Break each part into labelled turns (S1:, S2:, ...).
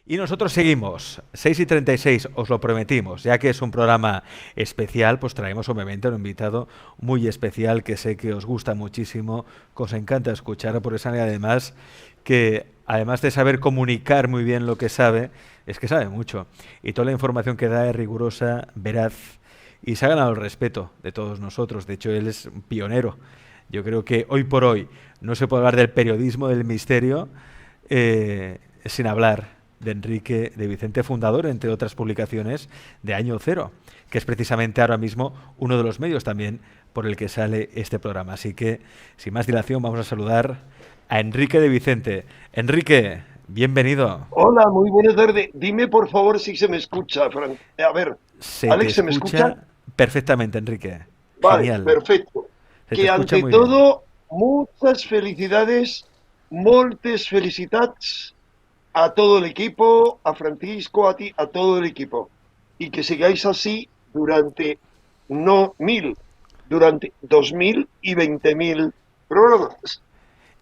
S1: Y nosotros seguimos, 6:36, os lo prometimos, ya que es un programa especial, pues traemos obviamente a un invitado muy especial que sé que os gusta muchísimo, que os encanta escuchar, por eso además que además de saber comunicar muy bien lo que sabe, es que sabe mucho. Y toda la información que da es rigurosa, veraz y se ha ganado el respeto de todos nosotros. De hecho, él es un pionero. Yo creo que hoy por hoy no se puede hablar del periodismo del misterio sin hablar de Enrique de Vicente, fundador, entre otras publicaciones, de Año Cero, que es precisamente ahora mismo uno de los medios también por el que sale este programa. Así que, sin más dilación, vamos a saludar a Enrique de Vicente. Enrique, bienvenido.
S2: Hola, muy buenas tardes. Dime por favor si se me escucha, Frank. A ver,
S1: Se te
S2: Alex, ¿se me escucha?
S1: escucha perfectamente, Enrique.
S2: Vale,
S1: Genial.
S2: perfecto.
S1: Se te
S2: Que
S1: escucha
S2: ante
S1: muy bien.
S2: todo, muchas felicidades, moltes felicitats a todo el equipo, a Francisco, a ti, a todo el equipo. Y que sigáis así durante, no 1000, durante 2000 y 20.000 programas.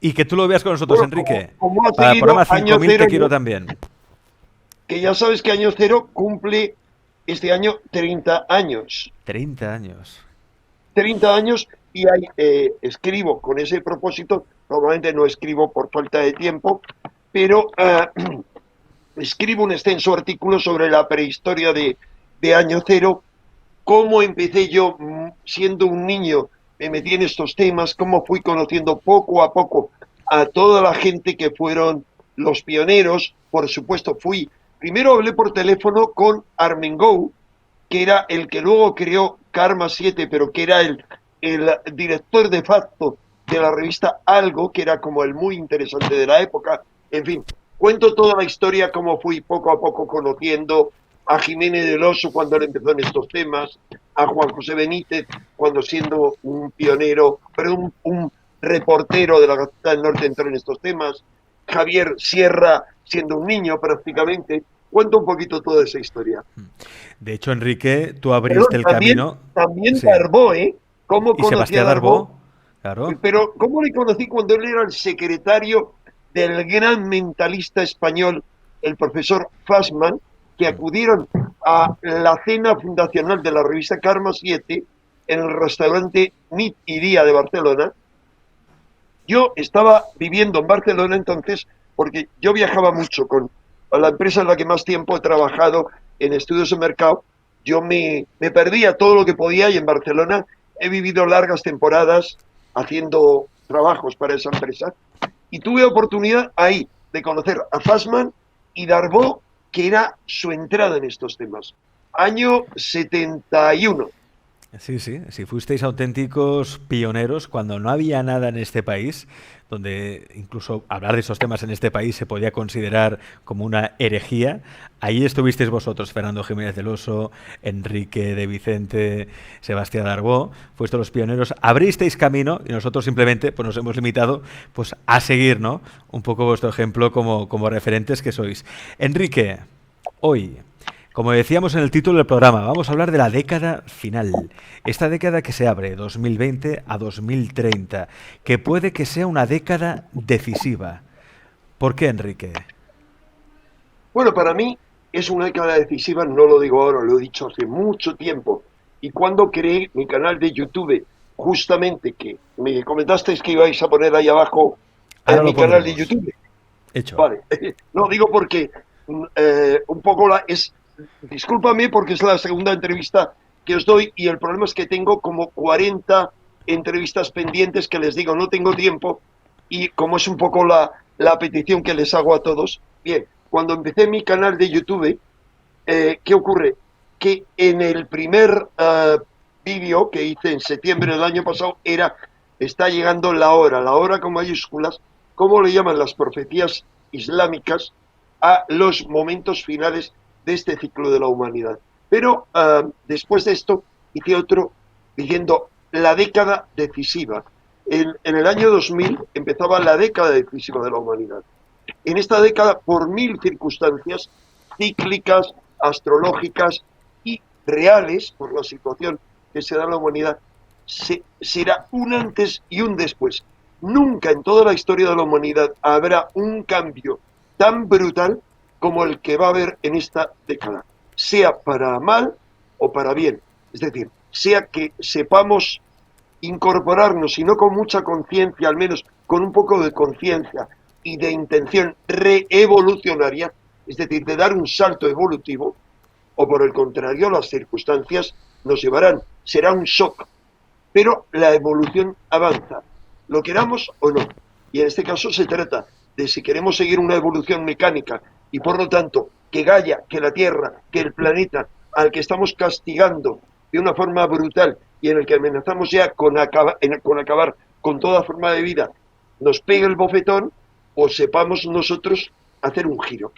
S1: Y que tú lo veas con nosotros,
S2: Bueno, como,
S1: Enrique.
S2: como ha
S1: Para el
S2: seguido
S1: programa
S2: Año
S1: 5000
S2: Cero,
S1: te quiero también.
S2: que ya sabes que Año Cero cumple este año 30 años.
S1: 30 años.
S2: 30 años y ahí, escribo con ese propósito, normalmente no escribo por falta de tiempo, pero escribo un extenso artículo sobre la prehistoria de Año Cero, cómo empecé yo siendo un niño, me metí en estos temas, cómo fui conociendo poco a poco a toda la gente que fueron los pioneros. Por supuesto, primero hablé por teléfono con Armengol, que era el que luego creó Karma 7, pero que era el director de facto de la revista Algo, que era como el muy interesante de la época. En fin, cuento toda la historia, cómo fui poco a poco conociendo a Jiménez del Oso cuando él empezó en estos temas, a Juan José Benítez cuando siendo un pionero, pero un reportero de la Gaceta del Norte entró en estos temas, Javier Sierra siendo un niño prácticamente. Cuento un poquito toda esa historia.
S1: De hecho, Enrique, tú abriste
S2: Perdón,
S1: el
S2: también,
S1: camino.
S2: también
S1: Sí.
S2: Darbó, ¿eh? ¿Cómo
S1: Y
S2: conocí a
S1: Sebastián
S2: Darbó?
S1: Darbó, claro.
S2: Pero ¿cómo le conocí cuando él era el secretario del gran mentalista español, el profesor Fassman, que acudieron a la cena fundacional de la revista Karma 7 en el restaurante Nit y Día de Barcelona? Yo estaba viviendo en Barcelona entonces, porque yo viajaba mucho con la empresa en la que más tiempo he trabajado en estudios de mercado. Yo me perdía todo lo que podía y en Barcelona he vivido largas temporadas haciendo trabajos para esa empresa. Y tuve oportunidad ahí de conocer a Fassman y Darbo, que era su entrada en estos temas. Año 71.
S1: Sí, sí, si fuisteis auténticos pioneros cuando no había nada en este país, donde incluso hablar de esos temas en este país se podía considerar como una herejía, ahí estuvisteis vosotros, Fernando Jiménez del Oso, Enrique de Vicente, Sebastián Darbó, fuisteis los pioneros, abristeis camino y nosotros simplemente pues, nos hemos limitado pues, a seguir, ¿no? Un poco vuestro ejemplo como referentes que sois. Enrique, hoy, como decíamos en el título del programa, vamos a hablar de la década final. Esta década que se abre, 2020 a 2030, que puede que sea una década decisiva. ¿Por qué, Enrique?
S2: Bueno, para mí es una década decisiva, no lo digo ahora, lo he dicho hace mucho tiempo. Y cuando creé mi canal de YouTube, justamente que me comentasteis que ibais a poner ahí abajo
S1: Ahora lo
S2: mi canal de
S1: pondremos.
S2: YouTube.
S1: Hecho.
S2: Vale, no digo porque un poco discúlpame porque es la segunda entrevista que os doy y el problema es que tengo como 40 entrevistas pendientes que les digo no tengo tiempo y como es un poco la petición que les hago a todos. Bien, cuando empecé mi canal de YouTube, ¿qué ocurre? Que en el primer vídeo que hice en septiembre del año pasado está llegando la hora con mayúsculas, ¿cómo le llaman las profecías islámicas a los momentos finales de este ciclo de la humanidad? Pero después de esto hice otro diciendo la década decisiva. En el año 2000 empezaba la década decisiva de la humanidad. En esta década, por mil circunstancias cíclicas, astrológicas y reales, por la situación que se da en la humanidad, será un antes y un después. Nunca en toda la historia de la humanidad habrá un cambio tan brutal como el que va a haber en esta década, sea para mal o para bien. Es decir, sea que sepamos incorporarnos, y no con mucha conciencia, al menos con un poco de conciencia y de intención reevolucionaria, es decir, de dar un salto evolutivo, o por el contrario, las circunstancias nos llevarán, será un shock, pero la evolución avanza, lo queramos o no. Y en este caso se trata de si queremos seguir una evolución mecánica y por lo tanto que Gaia, que la Tierra, que el planeta al que estamos castigando de una forma brutal y en el que amenazamos ya con acabar con toda forma de vida, nos pegue el bofetón, o sepamos nosotros hacer un giro,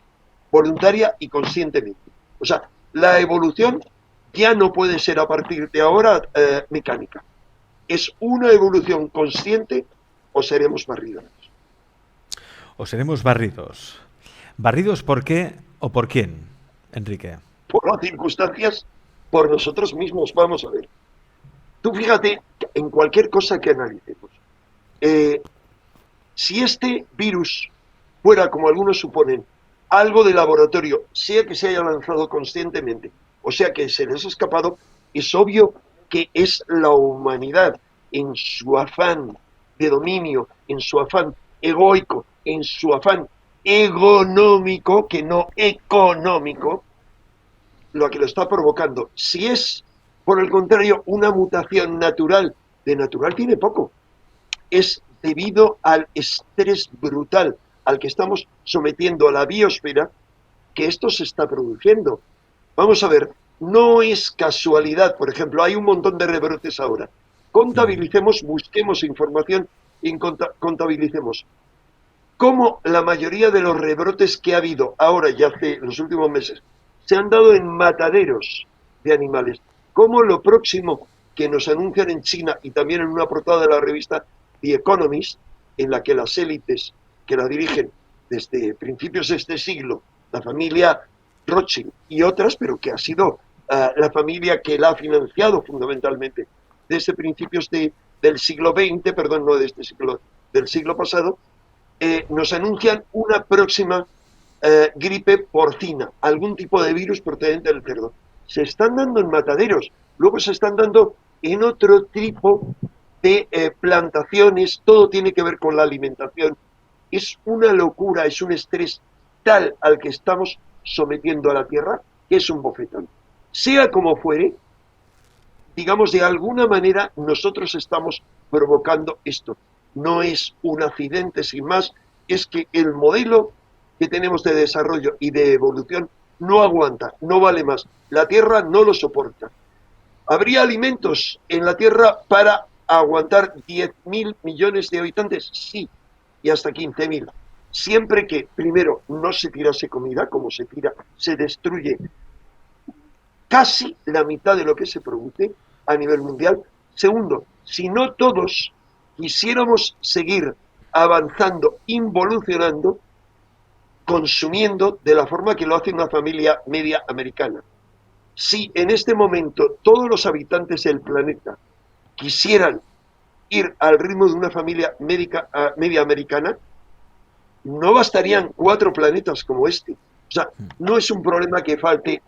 S2: voluntaria y conscientemente. O sea, la evolución ya no puede ser a partir de ahora mecánica. Es una evolución consciente o seremos barridos.
S1: O seremos barridos. ¿Barridos por qué o por quién, Enrique?
S2: Por las circunstancias, por nosotros mismos. Vamos a ver. Tú fíjate en cualquier cosa que analicemos. Si este virus fuera, como algunos suponen, algo de laboratorio, sea que se haya lanzado conscientemente, o sea que se les ha escapado, es obvio que es la humanidad en su afán de dominio, en su afán egoico, en su afán económico, que no económico, lo que lo está provocando. Si es, por el contrario, una mutación natural, de natural tiene poco, es debido al estrés brutal al que estamos sometiendo a la biosfera que esto se está produciendo. Vamos a ver, no es casualidad, por ejemplo, hay un montón de rebrotes ahora. Contabilicemos, busquemos información y contabilicemos cómo la mayoría de los rebrotes que ha habido ahora y hace los últimos meses se han dado en mataderos de animales. Cómo lo próximo que nos anuncian en China y también en una portada de la revista The Economist, en la que las élites que la dirigen desde principios de este siglo, la familia Rothschild y otras, pero que ha sido la familia que la ha financiado fundamentalmente desde principios del siglo XX, perdón, no de este siglo, del siglo pasado, nos anuncian una próxima gripe porcina, algún tipo de virus procedente del cerdo. Se están dando en mataderos, luego se están dando en otro tipo de plantaciones, todo tiene que ver con la alimentación. Es una locura, es un estrés tal al que estamos sometiendo a la Tierra, que es un bofetón. Sea como fuere, digamos, de alguna manera nosotros estamos provocando esto. No es un accidente sin más, es que el modelo que tenemos de desarrollo y de evolución no aguanta, no vale más. La Tierra no lo soporta. ¿Habría alimentos en la Tierra para aguantar 10.000 millones de habitantes? Sí, y hasta 15.000. Siempre que, primero, no se tirase comida, como se tira, se destruye casi la mitad de lo que se produce a nivel mundial. Segundo, si no todos quisiéramos seguir avanzando, involucionando, consumiendo de la forma que lo hace una familia media americana. Si en este momento todos los habitantes del planeta quisieran ir al ritmo de una familia media americana, no bastarían 4 planetas como este. O sea, no es un problema que falte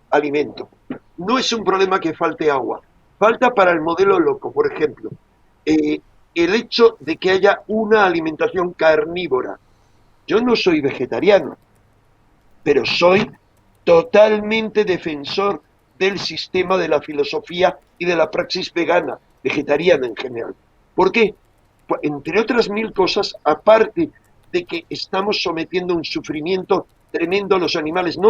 S2: alimento, no es un problema que falte agua, falta para el modelo loco, por ejemplo, el hecho de que haya una alimentación carnívora. Yo no soy vegetariano, pero soy totalmente defensor del sistema, de la filosofía y de la praxis vegana, vegetariana en general. ¿Por qué? Pues, entre otras mil cosas, aparte de que estamos sometiendo un sufrimiento tremendo a los animales, no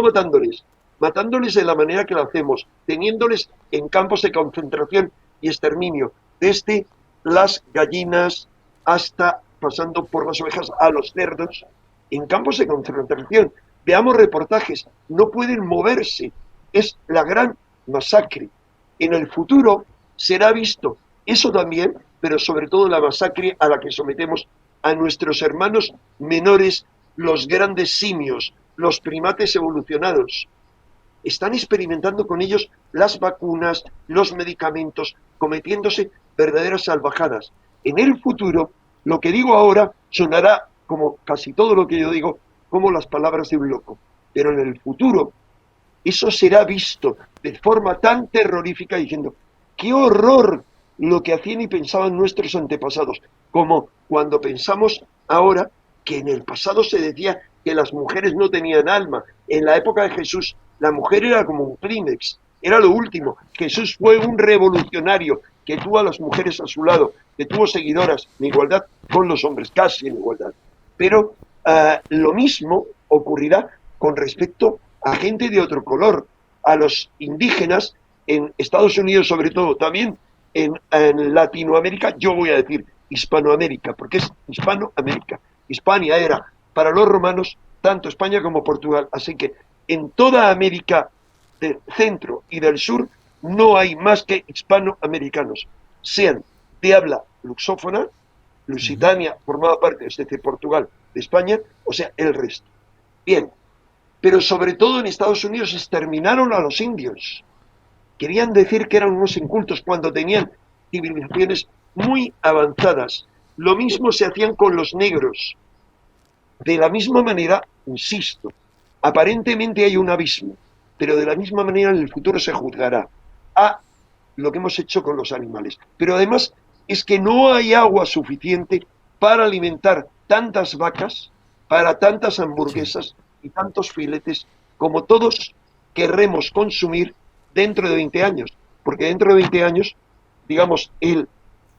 S2: matándoles de la manera que lo hacemos, teniéndoles en campos de concentración y exterminio, desde las gallinas hasta pasando por las ovejas a los cerdos, en campos de concentración. Veamos reportajes, no pueden moverse, es la gran masacre. En el futuro será visto eso también, pero sobre todo la masacre a la que sometemos a nuestros hermanos menores, los grandes simios, los primates evolucionados. Están experimentando con ellos las vacunas, los medicamentos, cometiéndose verdaderas salvajadas. En el futuro, lo que digo ahora sonará, como casi todo lo que yo digo, como las palabras de un loco. pero en el futuro eso será visto de forma tan terrorífica diciendo, qué horror lo que hacían y pensaban nuestros antepasados, como cuando pensamos ahora que en el pasado se decía que las mujeres no tenían alma. En la época de Jesús, la mujer era como un Kleenex, era lo último. Jesús fue un revolucionario que tuvo a las mujeres a su lado, que tuvo seguidoras en igualdad con los hombres, casi en igualdad. Pero lo mismo ocurrirá con respecto a gente de otro color, a los indígenas en Estados Unidos sobre todo, también en Latinoamérica, yo voy a decir Hispanoamérica, porque es Hispanoamérica. Hispania era para los romanos tanto España como Portugal, así que en toda América del centro y del sur no hay más que hispanoamericanos, sean de habla luxófona, Lusitania formaba parte, es decir, Portugal, de España, o sea, el resto. Bien, pero sobre todo en Estados Unidos exterminaron a los indios. Querían decir que eran unos incultos cuando tenían civilizaciones muy avanzadas. Lo mismo se hacían con los negros. De la misma manera, insisto, aparentemente hay un abismo, pero de la misma manera en el futuro se juzgará a lo que hemos hecho con los animales. Pero además es que no hay agua suficiente para alimentar tantas vacas, para tantas
S1: Sí.
S2: hamburguesas y tantos filetes como todos querremos consumir dentro de 20 años. Porque dentro de 20 años, digamos, el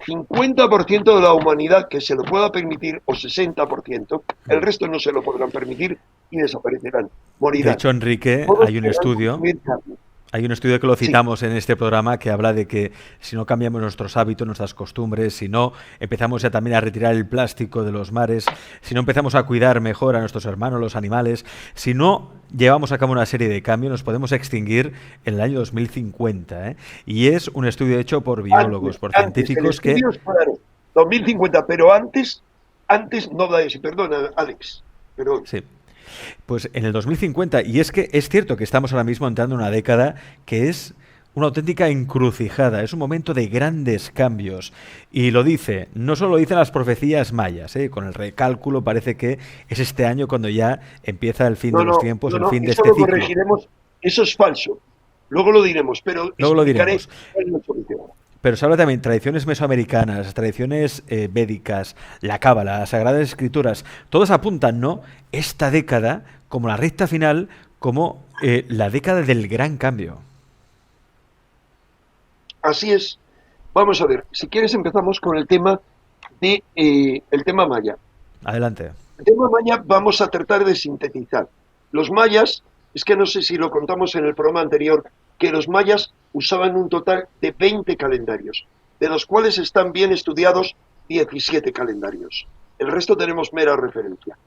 S2: 50% de la humanidad que se lo pueda permitir, o 60%, el resto no se lo podrán permitir y desaparecerán,
S1: De
S2: morirán.
S1: hecho, Enrique,
S2: Todos querrán consumir carne.
S1: hay un estudio que lo
S2: Sí,
S1: citamos en este programa que habla de que si no cambiamos nuestros hábitos, nuestras costumbres, si no empezamos ya también a retirar el plástico de los mares, si no empezamos a cuidar mejor a nuestros hermanos, los animales, si no llevamos a cabo una serie de cambios, nos podemos extinguir en el año 2050, ¿eh? Y es un estudio hecho por biólogos, por
S2: el
S1: científicos que...
S2: estudio es claro, 2050, pero antes no da ese, perdona, Alex, perdón.
S1: Sí. Pues en el 2050, y es que es cierto que estamos ahora mismo entrando en una década que es una auténtica encrucijada, es un momento de grandes cambios. Y lo dice, no solo lo dicen las profecías mayas, ¿eh? Con el recálculo parece que es este año cuando ya empieza el fin de
S2: No,
S1: los
S2: no,
S1: tiempos,
S2: no,
S1: el
S2: no,
S1: fin de
S2: eso
S1: este
S2: lo
S1: ciclo.
S2: corregiremos, eso es falso. Luego lo diremos, pero
S1: Luego lo
S2: explicaré
S1: diremos.
S2: cuál es la solución.
S1: Pero se habla también de tradiciones mesoamericanas, tradiciones védicas, la cábala, las sagradas escrituras. Todas apuntan, ¿no? Esta década como la recta final, como la década del gran cambio.
S2: Así es. Vamos a ver, si quieres empezamos con el tema el tema maya.
S1: Adelante.
S2: El tema maya vamos a tratar de sintetizar. Los mayas, es que no sé si lo contamos en el programa anterior, que los mayas usaban un total de 20 calendarios, de los cuales están bien estudiados 17 calendarios. El resto tenemos mera referencia.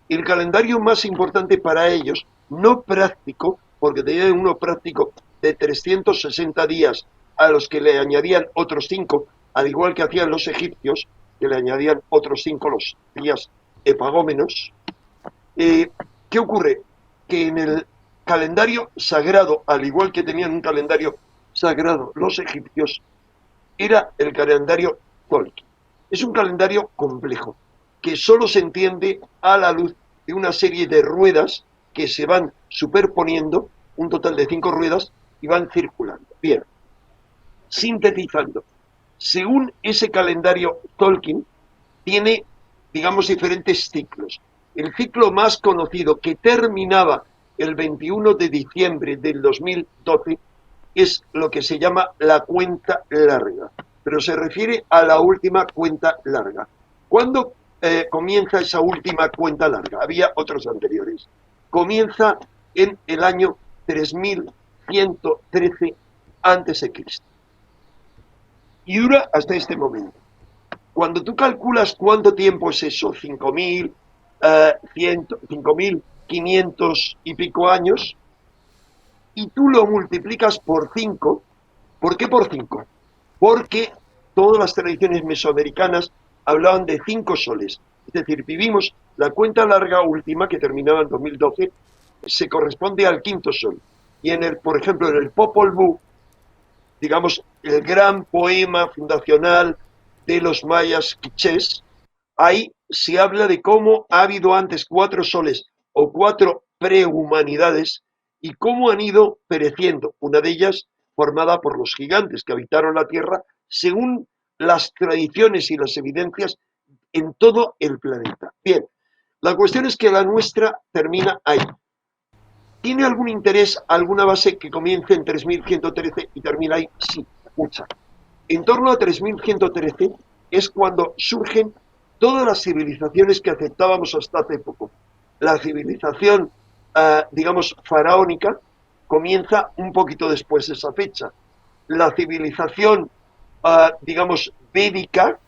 S2: El calendario más importante para ellos, no práctico, porque tenían uno práctico de 360 días a los que le añadían otros 5, al igual que hacían los egipcios, que le añadían otros 5 los días epagómenos. ¿Qué ocurre? Que en el calendario sagrado, al igual que tenían un calendario sagrado los egipcios, era el calendario Tolkien. Es un calendario complejo, que solo se entiende a la luz de una serie de ruedas que se van superponiendo, un total de 5 ruedas, y van circulando. Bien, sintetizando. Según ese calendario Tolkien, tiene, digamos, diferentes ciclos. El ciclo más conocido, que terminaba el 21 de diciembre del 2012, es lo que se llama la cuenta larga, pero se refiere a la última cuenta larga. ¿Cuándo comienza esa última cuenta larga? Había otros anteriores. Comienza en el año 3113 a.C. y dura hasta este momento. Cuando tú calculas cuánto tiempo es eso, 5.500 y pico años, y tú lo multiplicas por 5, ¿por qué por 5? Porque todas las tradiciones mesoamericanas hablaban de 5 soles. Es decir, vivimos la cuenta larga última, que terminaba en 2012, se corresponde al quinto sol. Y por ejemplo, en el Popol Vuh, digamos, el gran poema fundacional de los mayas quichés, ahí se habla de cómo ha habido antes 4 soles o 4 prehumanidades y cómo han ido pereciendo. Una de ellas formada por los gigantes que habitaron la Tierra según las tradiciones y las evidencias en todo el planeta. Bien, la cuestión es que la nuestra termina ahí. ¿Tiene algún interés, alguna base que comience en 3113 y termina ahí? Sí, mucha. En torno a 3113 es cuando surgen todas las civilizaciones que aceptábamos hasta hace poco. La civilización, digamos, faraónica comienza un poquito después de esa fecha. La civilización, digamos, védica,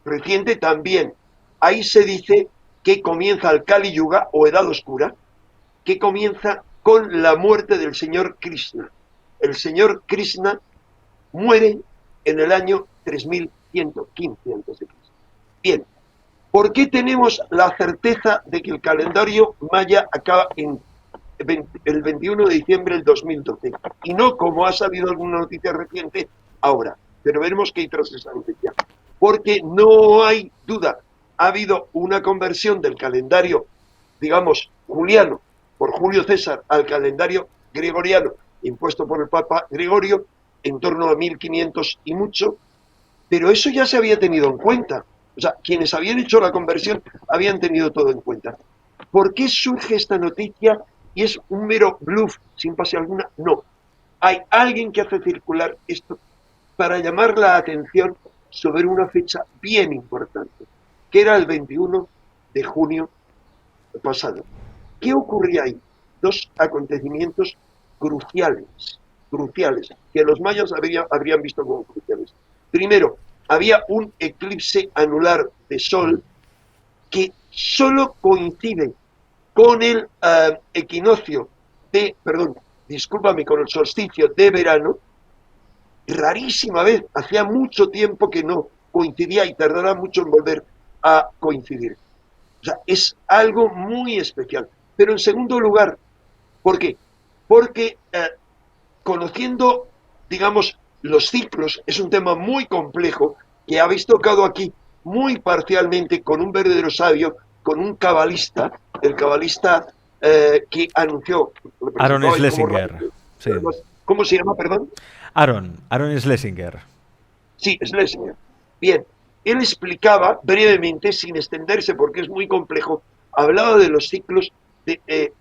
S2: reciente también. Ahí se dice que comienza el Kali Yuga o Edad Oscura, que comienza con la muerte del señor Krishna. El señor Krishna muere en el año 3115 a.C. Bien, ¿por qué tenemos la certeza de que el calendario maya acaba en el 21 de diciembre del 2012? Y no como ha salido alguna noticia reciente ahora, pero veremos qué hay tras esa noticia. Porque no hay duda, ha habido una conversión del calendario, digamos, juliano, por Julio César, al calendario gregoriano, impuesto por el Papa Gregorio, en torno a 1500 y mucho, pero eso ya se había tenido en cuenta. O sea, quienes habían hecho la conversión habían tenido todo en cuenta. ¿Por qué surge esta noticia y es un mero bluff sin base alguna? No. Hay alguien que hace circular esto para llamar la atención sobre una fecha bien importante, que era el 21 de junio pasado. ¿Qué ocurría ahí? Dos acontecimientos cruciales, que los mayas habrían visto como cruciales. Primero, había un eclipse anular de sol que solo coincide con el equinoccio con el solsticio de verano, rarísima vez, hacía mucho tiempo que no coincidía y tardará mucho en volver a coincidir. O sea, es algo muy especial. Pero en segundo lugar, ¿por qué? Porque conociendo, digamos, los ciclos, es un tema muy complejo que habéis tocado aquí muy parcialmente con un verdadero sabio, con un cabalista, el cabalista que anunció,
S1: Aaron Schlesinger. Sí.
S2: ¿Cómo se llama, perdón?
S1: Aaron Schlesinger.
S2: Sí, Schlesinger. Bien, él explicaba brevemente, sin extenderse porque es muy complejo, hablaba de los ciclos,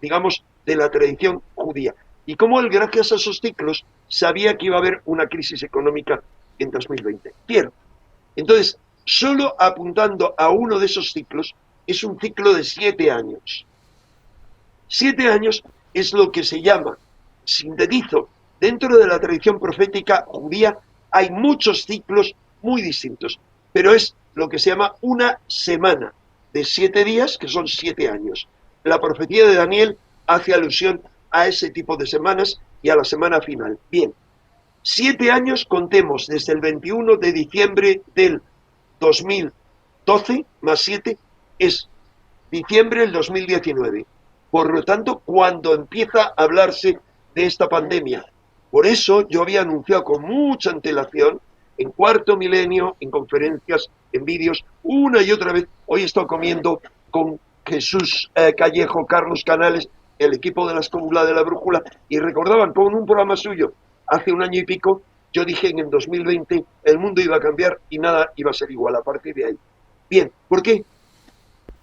S2: digamos, de la tradición judía. Y cómo él, gracias a esos ciclos, sabía que iba a haber una crisis económica en 2020. Bien, entonces, solo apuntando a uno de esos ciclos, es un ciclo de 7 años. 7 años es lo que se llama, sintetizo, dentro de la tradición profética judía hay muchos ciclos muy distintos, pero es lo que se llama una semana de 7 días, que son 7 años. La profecía de Daniel hace alusión a ese tipo de semanas y a la semana final. Bien, 7 años contemos desde el 21 de diciembre del 2012, más 7, es diciembre del 2019. Por lo tanto, cuando empieza a hablarse de esta pandemia. Por eso yo había anunciado con mucha antelación, en Cuarto Milenio, en conferencias, en vídeos, una y otra vez. Hoy he estado comiendo con Jesús Callejo, Carlos Canales, el equipo de la Escóbula de la Brújula, y recordaban con un programa suyo, hace un año y pico, yo dije en el 2020 el mundo iba a cambiar y nada iba a ser igual a partir de ahí. Bien, ¿por qué?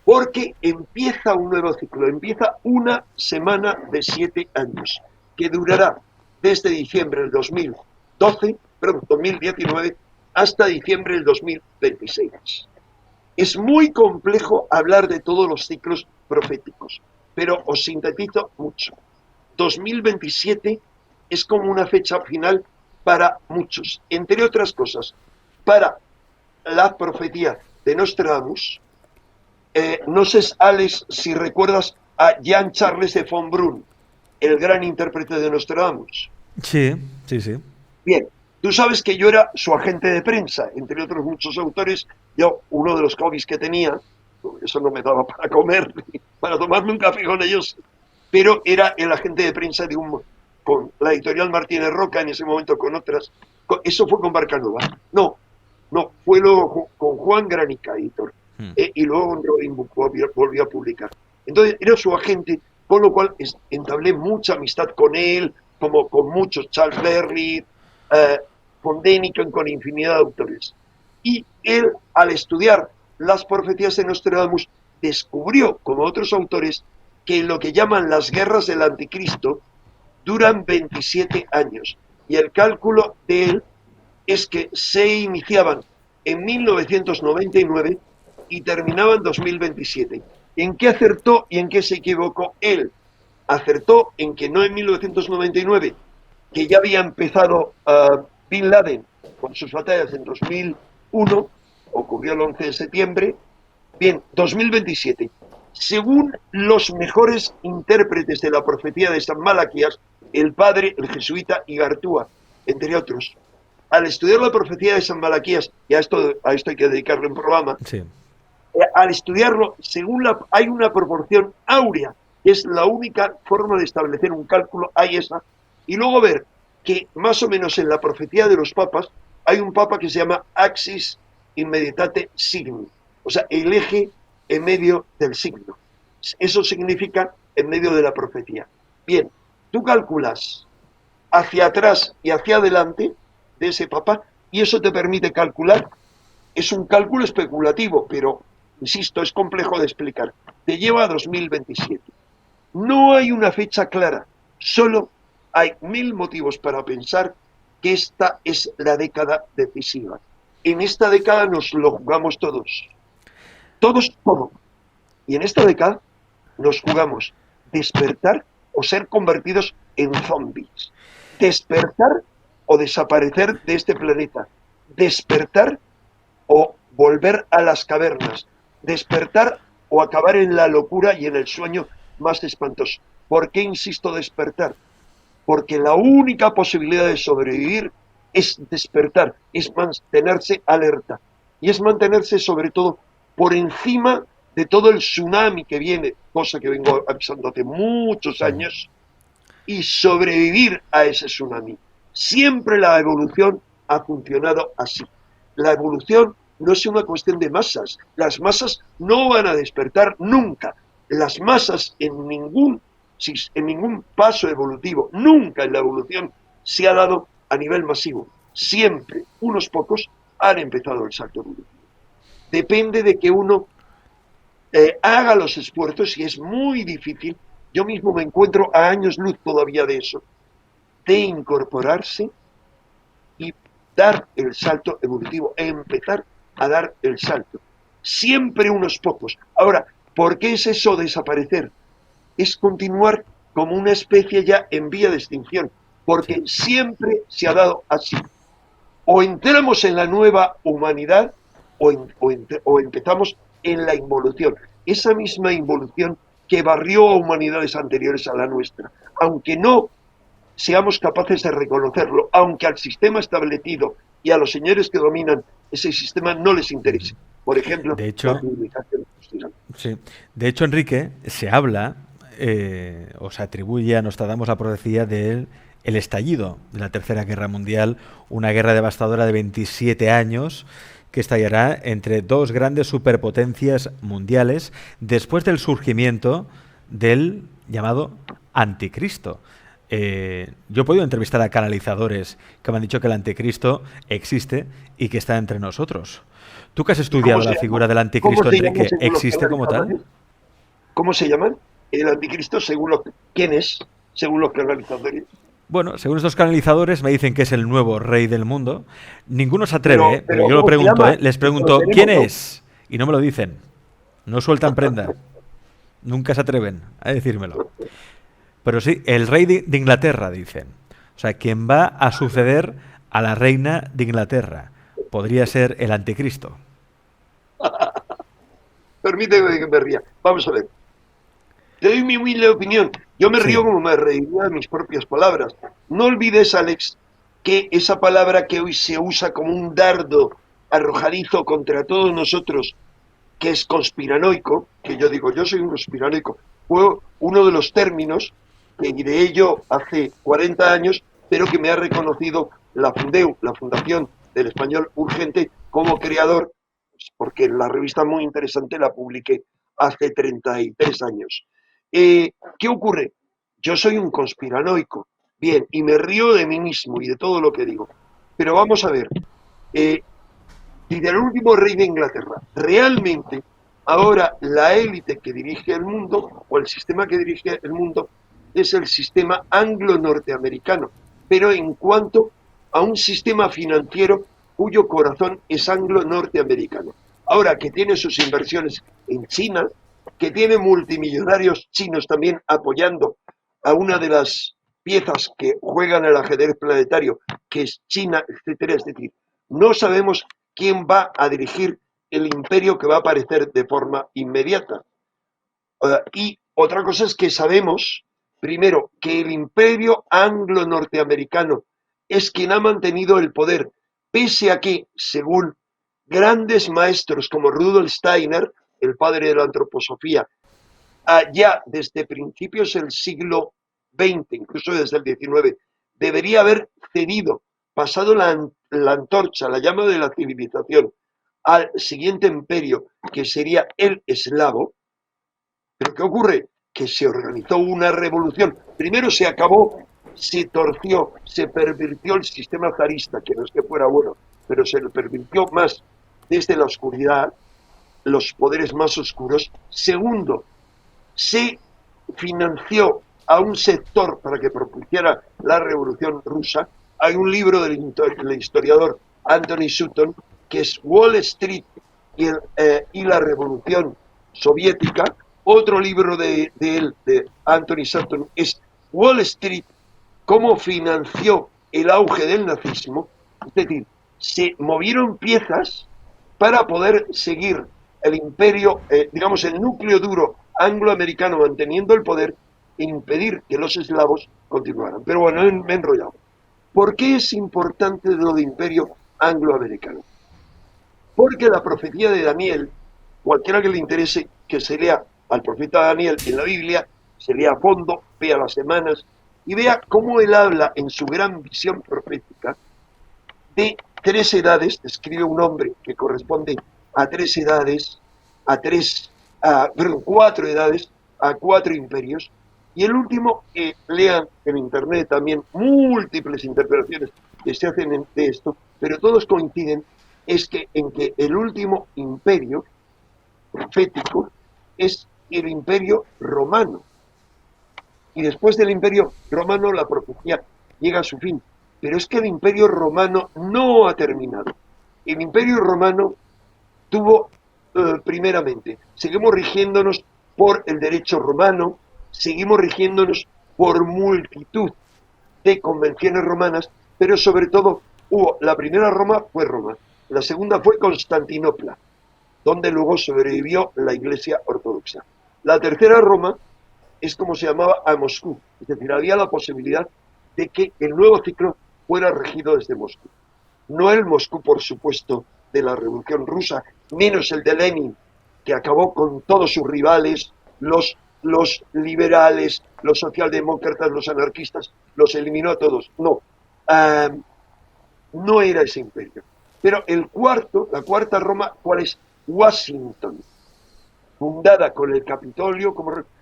S2: Porque empieza un nuevo ciclo, empieza una semana de 7 años, que durará desde diciembre del 2019, hasta diciembre del 2026. Es muy complejo hablar de todos los ciclos proféticos, pero os sintetizo mucho. 2027 es como una fecha final para muchos, entre otras cosas, para la profecía de Nostradamus. No sé, Alex, si recuerdas a Jean Charles de von Brunn, el gran intérprete de Nostradamus.
S1: Sí, sí, sí.
S2: Bien, tú sabes que yo era su agente de prensa, entre otros muchos autores. Yo, uno de los hobbies que tenía, eso no me daba para comer, para tomarme un café con ellos, pero era el agente de prensa de con la editorial Martínez Roca, en ese momento con otras. Eso fue con Barcanova. No, fue luego con Juan Granica, editor. Y luego Robin Book volvió a publicar. Entonces era su agente con lo cual entablé mucha amistad con él, como con muchos, Charles Berry, eh, con Deniken, con infinidad de autores. Y él, al estudiar las profecías de Nostradamus, descubrió, como otros autores, que lo que llaman las guerras del anticristo duran 27 años. Y el cálculo de él es que se iniciaban en 1999 y terminaban en 2027. ¿En qué acertó y en qué se equivocó él? Acertó en que no en 1999, que ya había empezado Bin Laden con sus batallas en 2001, ocurrió el 11 de septiembre, bien, 2027. Según los mejores intérpretes de la profecía de San Malaquías, el padre, el jesuita Igartúa, entre otros, al estudiar la profecía de San Malaquías, y a esto hay que dedicarle un programa,
S1: Sí.
S2: Al estudiarlo, hay una proporción áurea, que es la única forma de establecer un cálculo, hay esa, y luego ver que más o menos en la profecía de los papas hay un papa que se llama Axis Immediate Signum, o sea, el eje en medio del signo. Eso significa en medio de la profecía. Bien, tú calculas hacia atrás y hacia adelante de ese papa y eso te permite calcular. Es un cálculo especulativo, pero, insisto, es complejo de explicar. Te lleva a 2027. No hay una fecha clara, solo hay 1000 motivos para pensar que esta es la década decisiva. En esta década nos lo jugamos todos. Todos, todo. Y en esta década nos jugamos despertar o ser convertidos en zombies. Despertar o desaparecer de este planeta. Despertar o volver a las cavernas, despertar o acabar en la locura y en el sueño más espantoso. ¿Por qué insisto despertar? Porque la única posibilidad de sobrevivir es despertar, es mantenerse alerta y es mantenerse sobre todo por encima de todo el tsunami que viene, cosa que vengo avisando hace muchos años, y sobrevivir a ese tsunami. Siempre la evolución ha funcionado así. La evolución no es una cuestión de masas. Las masas no van a despertar nunca. Las masas en ningún paso evolutivo, nunca en la evolución se ha dado a nivel masivo. Siempre unos pocos han empezado el salto evolutivo. Depende de que uno haga los esfuerzos y es muy difícil. Yo mismo me encuentro a años luz todavía de eso, de incorporarse y dar el salto evolutivo, empezar a dar el salto. Siempre unos pocos. Ahora, ¿por qué es eso desaparecer? Es continuar como una especie ya en vía de extinción, porque
S1: Sí.
S2: siempre se ha dado así. O entramos en la nueva humanidad o empezamos en la involución. Esa misma involución que barrió a humanidades anteriores a la nuestra, aunque no seamos capaces de reconocerlo, aunque al sistema establecido y a los señores que dominan ese sistema no les interese. Por ejemplo,
S1: De
S2: la
S1: hecho,
S2: publicación.
S1: sí. De hecho, Enrique, se habla o se atribuye a Nostradamus la profecía del el estallido de la Tercera Guerra Mundial, una guerra devastadora de 27 años que estallará entre dos grandes superpotencias mundiales después del surgimiento del llamado Anticristo. Yo he podido entrevistar a canalizadores que me han dicho que el Anticristo existe y que está entre nosotros. Tú que has
S2: ¿Y cómo
S1: estudiado
S2: se
S1: la
S2: llama?
S1: figura del
S2: ¿Cómo
S1: Anticristo,
S2: se llama
S1: Enrique,
S2: según los
S1: ¿existe como tal?
S2: canalizadores? ¿Cómo se llaman? El anticristo según los... ¿Quién es? Según los canalizadores.
S1: Bueno, según estos canalizadores me dicen que es el nuevo rey del mundo. Ninguno se atreve, ¿eh? Pero yo lo
S2: ¿Cómo se
S1: pregunto,
S2: llama?
S1: ¿eh? Les
S2: Esto lo
S1: pregunto, ¿quién
S2: tenemos, ¿no?
S1: es? Y no me lo dicen. No sueltan prenda. Nunca se atreven a decírmelo. Pero sí, el rey de Inglaterra, dicen. O sea, quien va a suceder a la reina de Inglaterra. Podría ser el anticristo.
S2: Permíteme que me ría. Vamos a ver. Te doy mi humilde opinión. Yo me
S1: Sí,
S2: río como me reiría de mis propias palabras. No olvides, Alex, que esa palabra que hoy se usa como un dardo arrojadizo contra todos nosotros, que es conspiranoico, que yo digo, yo soy un conspiranoico, fue uno de los términos que ideé yo hace 40 años, pero que me ha reconocido la Fundeu, la Fundación del Español Urgente, como creador, porque la revista muy interesante la publiqué hace 33 años. ¿Qué ocurre? Yo soy un conspiranoico, bien, y me río de mí mismo y de todo lo que digo. Pero vamos a ver, y del último rey de Inglaterra, realmente ahora la élite que dirige el mundo, o el sistema que dirige el mundo, es el sistema anglo-norteamericano, pero en cuanto a un sistema financiero cuyo corazón es anglo-norteamericano. Ahora que tiene sus inversiones en China, que tiene multimillonarios chinos también apoyando a una de las piezas que juegan el ajedrez planetario, que es China, etcétera, es decir, no sabemos quién va a dirigir el imperio que va a aparecer de forma inmediata. Y otra cosa es que sabemos, primero, que el imperio anglo-norteamericano es quien ha mantenido el poder, pese a que, según grandes maestros como Rudolf Steiner, el padre de la antroposofía, ya desde principios del siglo XX, incluso desde el XIX, debería haber cedido, pasado la antorcha, la llama de la civilización, al siguiente imperio, que sería el eslavo. Pero ¿qué ocurre? Que se organizó una revolución. Primero se acabó, se torció, se pervirtió el sistema zarista, que no es que fuera bueno, pero se lo pervirtió más desde la oscuridad, los poderes más oscuros. Segundo, se financió a un sector para que propiciara la Revolución Rusa. Hay un libro del historiador Anthony Sutton que es Wall Street y la Revolución Soviética. Otro libro de él, de Anthony Sutton, es Wall Street, cómo financió el auge del nazismo. Es decir, se movieron piezas para poder seguir el imperio, digamos, el núcleo duro angloamericano manteniendo el poder e impedir que los eslavos continuaran. Pero bueno, me he enrollado. ¿Por qué es importante lo de imperio angloamericano? Porque la profecía de Daniel, cualquiera que le interese que se lea al profeta Daniel en la Biblia, se lea a fondo, vea las semanas y vea cómo él habla en su gran visión profética de tres edades, describe un hombre que corresponde a tres edades, cuatro edades, a cuatro imperios, y el último, lean en internet también múltiples interpretaciones que se hacen de esto, pero todos coinciden en que el último imperio profético es el imperio romano. Y después del imperio romano la profecía llega a su fin. Pero es que el imperio romano no ha terminado. El imperio romano tuvo, primeramente, seguimos rigiéndonos por el derecho romano, seguimos rigiéndonos por multitud de convenciones romanas, pero sobre todo la primera Roma fue Roma, la segunda fue Constantinopla, donde luego sobrevivió la Iglesia Ortodoxa. La tercera Roma es como se llamaba a Moscú, es decir, había la posibilidad de que el nuevo ciclo fuera regido desde Moscú. No el Moscú, por supuesto, de la Revolución Rusa, menos el de Lenin, que acabó con todos sus rivales, los liberales, los socialdemócratas, los anarquistas, los eliminó a todos. No, no era ese imperio. Pero la cuarta Roma, ¿cuál es? Washington, fundada con el Capitolio,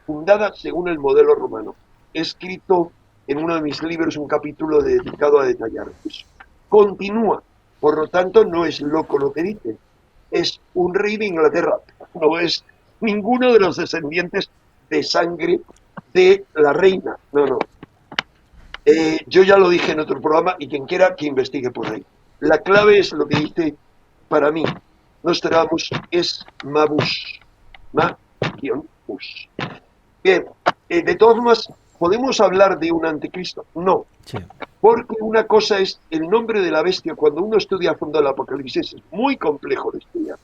S2: fundada según el modelo romano. He escrito en uno de mis libros un capítulo dedicado a detallar eso. Continúa, por lo tanto no es loco lo que dice, es un rey de Inglaterra, no es ninguno de los descendientes de sangre de la reina, no. Yo ya lo dije en otro programa y quien quiera que investigue por ahí. La clave es lo que dice para mí. Nostradamus es Mabus. Ma-Us. Bien, de todas formas, ¿podemos hablar de un anticristo? No.
S1: Sí.
S2: Porque una cosa es el nombre de la bestia. Cuando uno estudia a fondo el Apocalipsis es muy complejo de estudiar.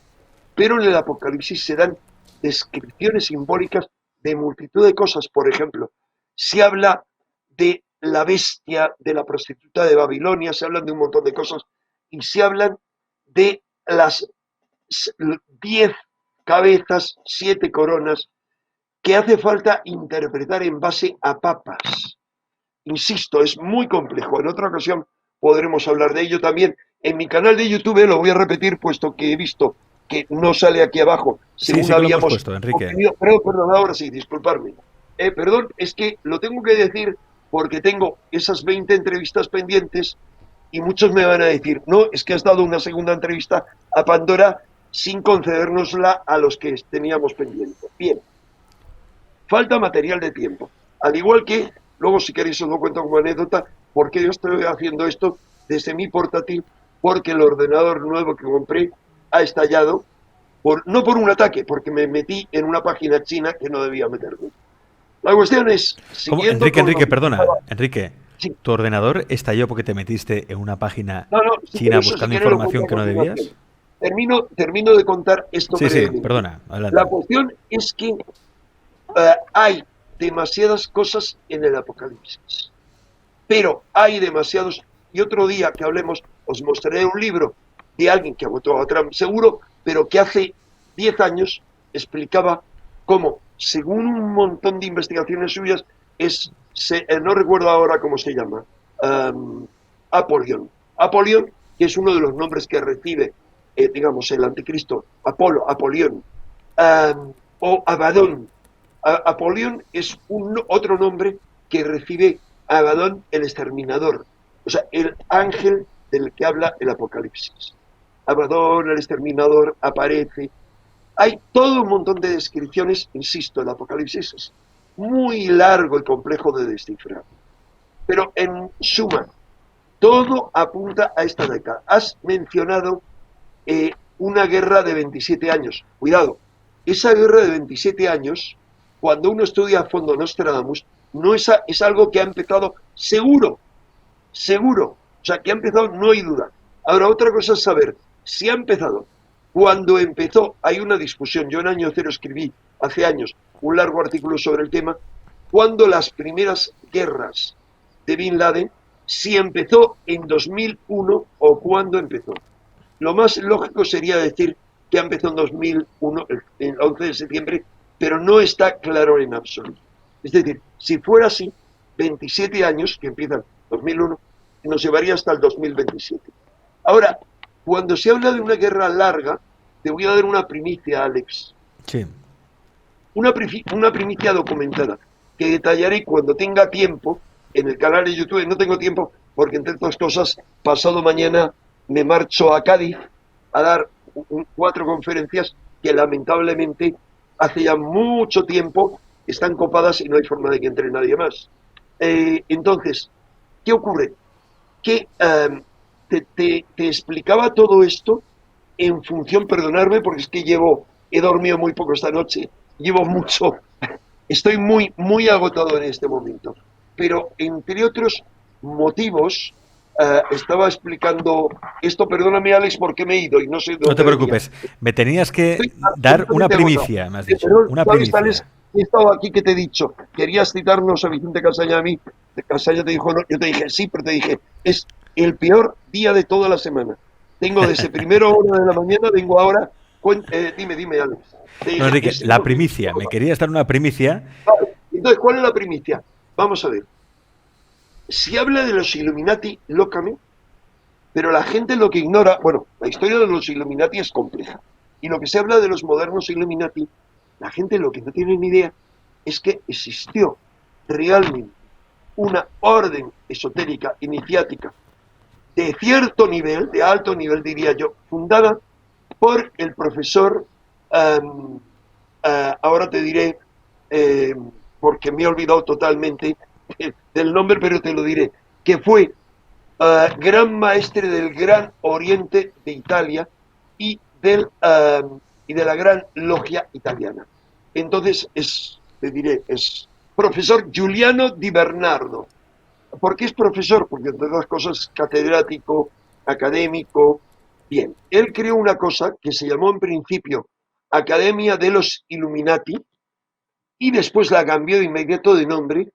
S2: Pero en el Apocalipsis se dan descripciones simbólicas de multitud de cosas. Por ejemplo, se habla de la bestia, de la prostituta de Babilonia, se hablan de un montón de cosas y se hablan de las 10 cabezas, 7 coronas que hace falta interpretar en base a papas. Insisto, es muy complejo. En otra ocasión podremos hablar de ello también. En mi canal de YouTube lo voy a repetir, puesto que he visto que no sale aquí abajo, según
S1: Sí que lo hemos
S2: habíamos
S1: puesto, Enrique.
S2: obtenido. Perdón, ahora sí, disculparme. Perdón, es que lo tengo que decir porque tengo esas 20 entrevistas pendientes y muchos me van a decir, no, es que has dado una segunda entrevista a Pandora sin concedérnosla a los que teníamos pendiente. Bien, falta material de tiempo. Al igual que, luego si queréis os lo cuento como anécdota, porque yo estoy haciendo esto desde mi portátil, porque el ordenador nuevo que compré ha estallado, no por un ataque, porque me metí en una página china que no debía meterme. La cuestión es,
S1: ¿Cómo?
S2: siguiendo
S1: Enrique,
S2: con lo
S1: Enrique,
S2: que
S1: perdona.
S2: estaba...
S1: Enrique,
S2: Sí,
S1: ¿tu ordenador estalló porque te metiste en una página
S2: no, no, sí,
S1: china
S2: pero eso si
S1: buscando
S2: queréis lo cuento
S1: información
S2: a
S1: que no
S2: continuación.
S1: debías?
S2: Termino de contar esto
S1: Sí, sí,
S2: brevemente.
S1: perdona,
S2: La
S1: adelante.
S2: cuestión es que hay demasiadas cosas en el Apocalipsis, pero hay demasiados, y otro día que hablemos os mostraré un libro de alguien que ha votado a Trump seguro, pero que hace 10 años explicaba cómo, según un montón de investigaciones suyas, no recuerdo ahora cómo se llama, um, Apolión. Apolión, que es uno de los nombres que recibe, digamos, el anticristo, Apolo, Apolión, o Abadón. Apolión es otro nombre que recibe Abadón el exterminador, o sea, el ángel del que habla el Apocalipsis. Abadón el exterminador aparece. Hay todo un montón de descripciones, insisto, el Apocalipsis es muy largo y complejo de descifrar. Pero en suma, todo apunta a esta década. Has mencionado una guerra de 27 años. Cuidado, esa guerra de 27 años, cuando uno estudia a fondo Nostradamus, no es algo que ha empezado seguro, seguro. O sea, que ha empezado, no hay duda. Ahora, otra cosa es saber si ha empezado. Cuando empezó, hay una discusión. Yo en Año Cero escribí hace años un largo artículo sobre el tema. Cuando las primeras guerras de Bin Laden, si empezó en 2001 o cuándo empezó. Lo más lógico sería decir que ha empezado en 2001, el 11 de septiembre, pero no está claro en absoluto. Es decir, si fuera así, 27 años, que empiezan 2001, nos llevaría hasta el 2027. Ahora, cuando se habla de una guerra larga, te voy a dar una primicia, Alex.
S1: Sí.
S2: Una primicia documentada, que detallaré cuando tenga tiempo en el canal de YouTube. No tengo tiempo porque, entre otras cosas, pasado mañana me marcho a Cádiz a dar 4 conferencias que lamentablemente hace ya mucho tiempo están copadas y no hay forma de que entre nadie más. Entonces, ¿qué ocurre? Que te explicaba todo esto en función, perdonarme, porque es que he dormido muy poco esta noche, llevo mucho, estoy muy, muy agotado en este momento. Pero entre otros motivos, estaba explicando esto, perdóname Alex, porque me he ido y no sé de
S1: No te
S2: dónde venía.
S1: preocupes. Me tenías que
S2: Estoy
S1: dar una
S2: absolutamente agotado.
S1: primicia, me has dicho.
S2: Perdón,
S1: Una
S2: ¿sabes, Alex?
S1: primicia.
S2: He estado aquí que te he dicho, querías citarnos a Vicente Casaña a mí, Casaña te dijo no, yo te dije sí, pero te dije, es el peor día de toda la semana. Tengo desde primera hora de la mañana, vengo ahora, dime, Alex. Te
S1: No,
S2: dije,
S1: Enrique, la primicia. Me querías dar una primicia.
S2: vale. Entonces, ¿cuál es la primicia? Vamos a ver. Se habla de los Illuminati locamente, pero la gente lo que ignora, bueno, la historia de los Illuminati es compleja. Y lo que se habla de los modernos Illuminati, la gente lo que no tiene ni idea es que existió realmente una orden esotérica, iniciática, de cierto nivel, de alto nivel diría yo, fundada por el profesor, ahora te diré, porque me he olvidado totalmente del nombre, pero te lo diré, que fue gran maestre del Gran Oriente de Italia y, y de la Gran Logia Italiana. Entonces, te diré, es profesor Giuliano Di Bernardo. ¿Por qué es profesor? Porque entre otras cosas es catedrático, académico. Bien, él creó una cosa que se llamó en principio Academia de los Illuminati y después la cambió de inmediato de nombre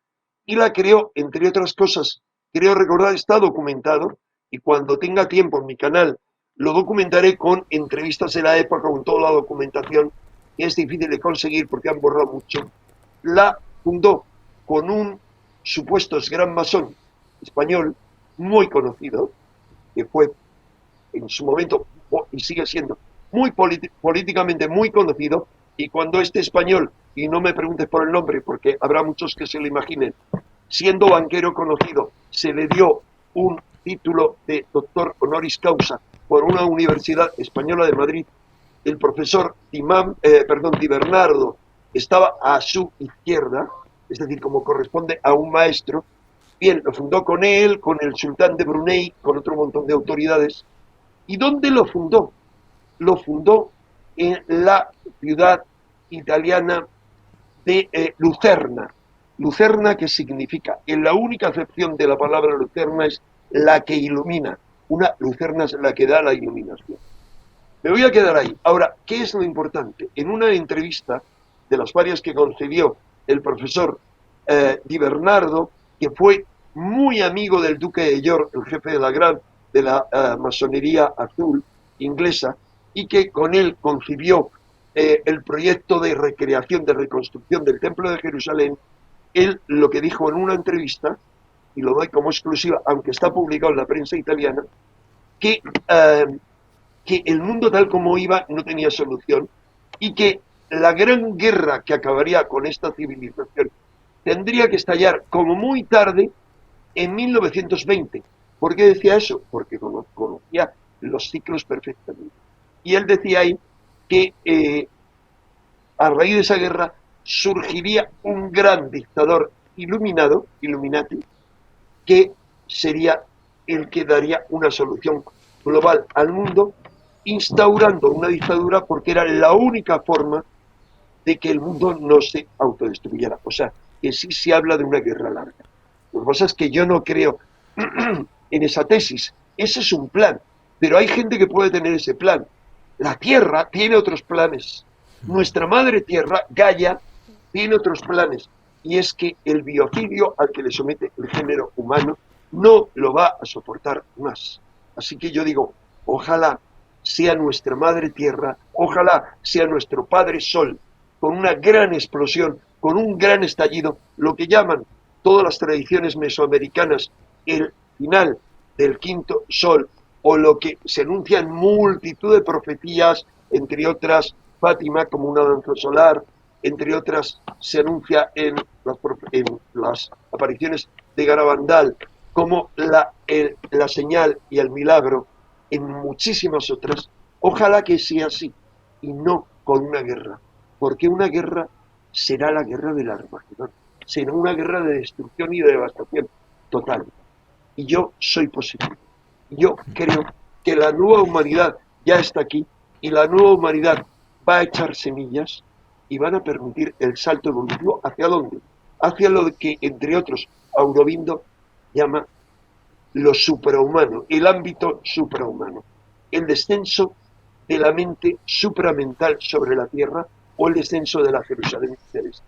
S2: y la creó, entre otras cosas, creo recordar, está documentado y cuando tenga tiempo en mi canal lo documentaré con entrevistas de la época, con toda la documentación, que es difícil de conseguir porque han borrado mucho. La fundó con un supuesto gran masón español muy conocido, que fue en su momento y sigue siendo muy políticamente muy conocido, y cuando este español y no me preguntes por el nombre porque habrá muchos que se lo imaginen, siendo banquero conocido, se le dio un título de doctor honoris causa por una universidad española de Madrid. El profesor Di Bernardo estaba a su izquierda, es decir, como corresponde a un maestro. Bien, lo fundó con él, con el sultán de Brunei, con otro montón de autoridades. ¿Y dónde lo fundó? Lo fundó en la ciudad italiana de Lucerna. Lucerna, ¿qué significa? En la única acepción de la palabra lucerna es la que ilumina. Una lucerna es la que da la iluminación. Me voy a quedar ahí. Ahora, ¿qué es lo importante? En una entrevista de las varias que concedió el profesor Di Bernardo, que fue muy amigo del duque de York, el jefe de la masonería azul inglesa, y que con él concibió el proyecto de recreación, de reconstrucción del Templo de Jerusalén. Él lo que dijo en una entrevista, y lo doy como exclusiva, aunque está publicado en la prensa italiana, que el mundo tal como iba no tenía solución y que la gran guerra que acabaría con esta civilización tendría que estallar como muy tarde en 1920. ¿Por qué decía eso? Porque conocía los ciclos perfectamente. Y él decía ahí que a raíz de esa guerra surgiría un gran dictador iluminado, Illuminati, que sería el que daría una solución global al mundo, instaurando una dictadura porque era la única forma de que el mundo no se autodestruyera. O sea, que sí se habla de una guerra larga. Lo que pasa es que yo no creo en esa tesis. Ese es un plan, pero hay gente que puede tener ese plan. La Tierra tiene otros planes. Nuestra madre Tierra, Gaia, tiene otros planes. Y es que el biocidio al que le somete el género humano no lo va a soportar más. Así que yo digo, ojalá sea nuestra madre Tierra, ojalá sea nuestro Padre Sol, con una gran explosión, con un gran estallido, lo que llaman todas las tradiciones mesoamericanas el final del quinto sol, o lo que se anuncia en multitud de profecías, entre otras Fátima como una danza solar, entre otras se anuncia en las apariciones de Garabandal como la señal y el milagro, en muchísimas otras. Ojalá que sea así y no con una guerra, porque una guerra será la guerra del Armagedón, será una guerra de destrucción y de devastación total. Y yo soy positivo. Yo creo que la nueva humanidad ya está aquí y la nueva humanidad va a echar semillas y van a permitir el salto evolutivo. ¿Hacia dónde? Hacia lo que, entre otros, Aurobindo llama lo suprahumano, el ámbito suprahumano, el descenso de la mente supramental sobre la tierra o el descenso de la Jerusalén celeste.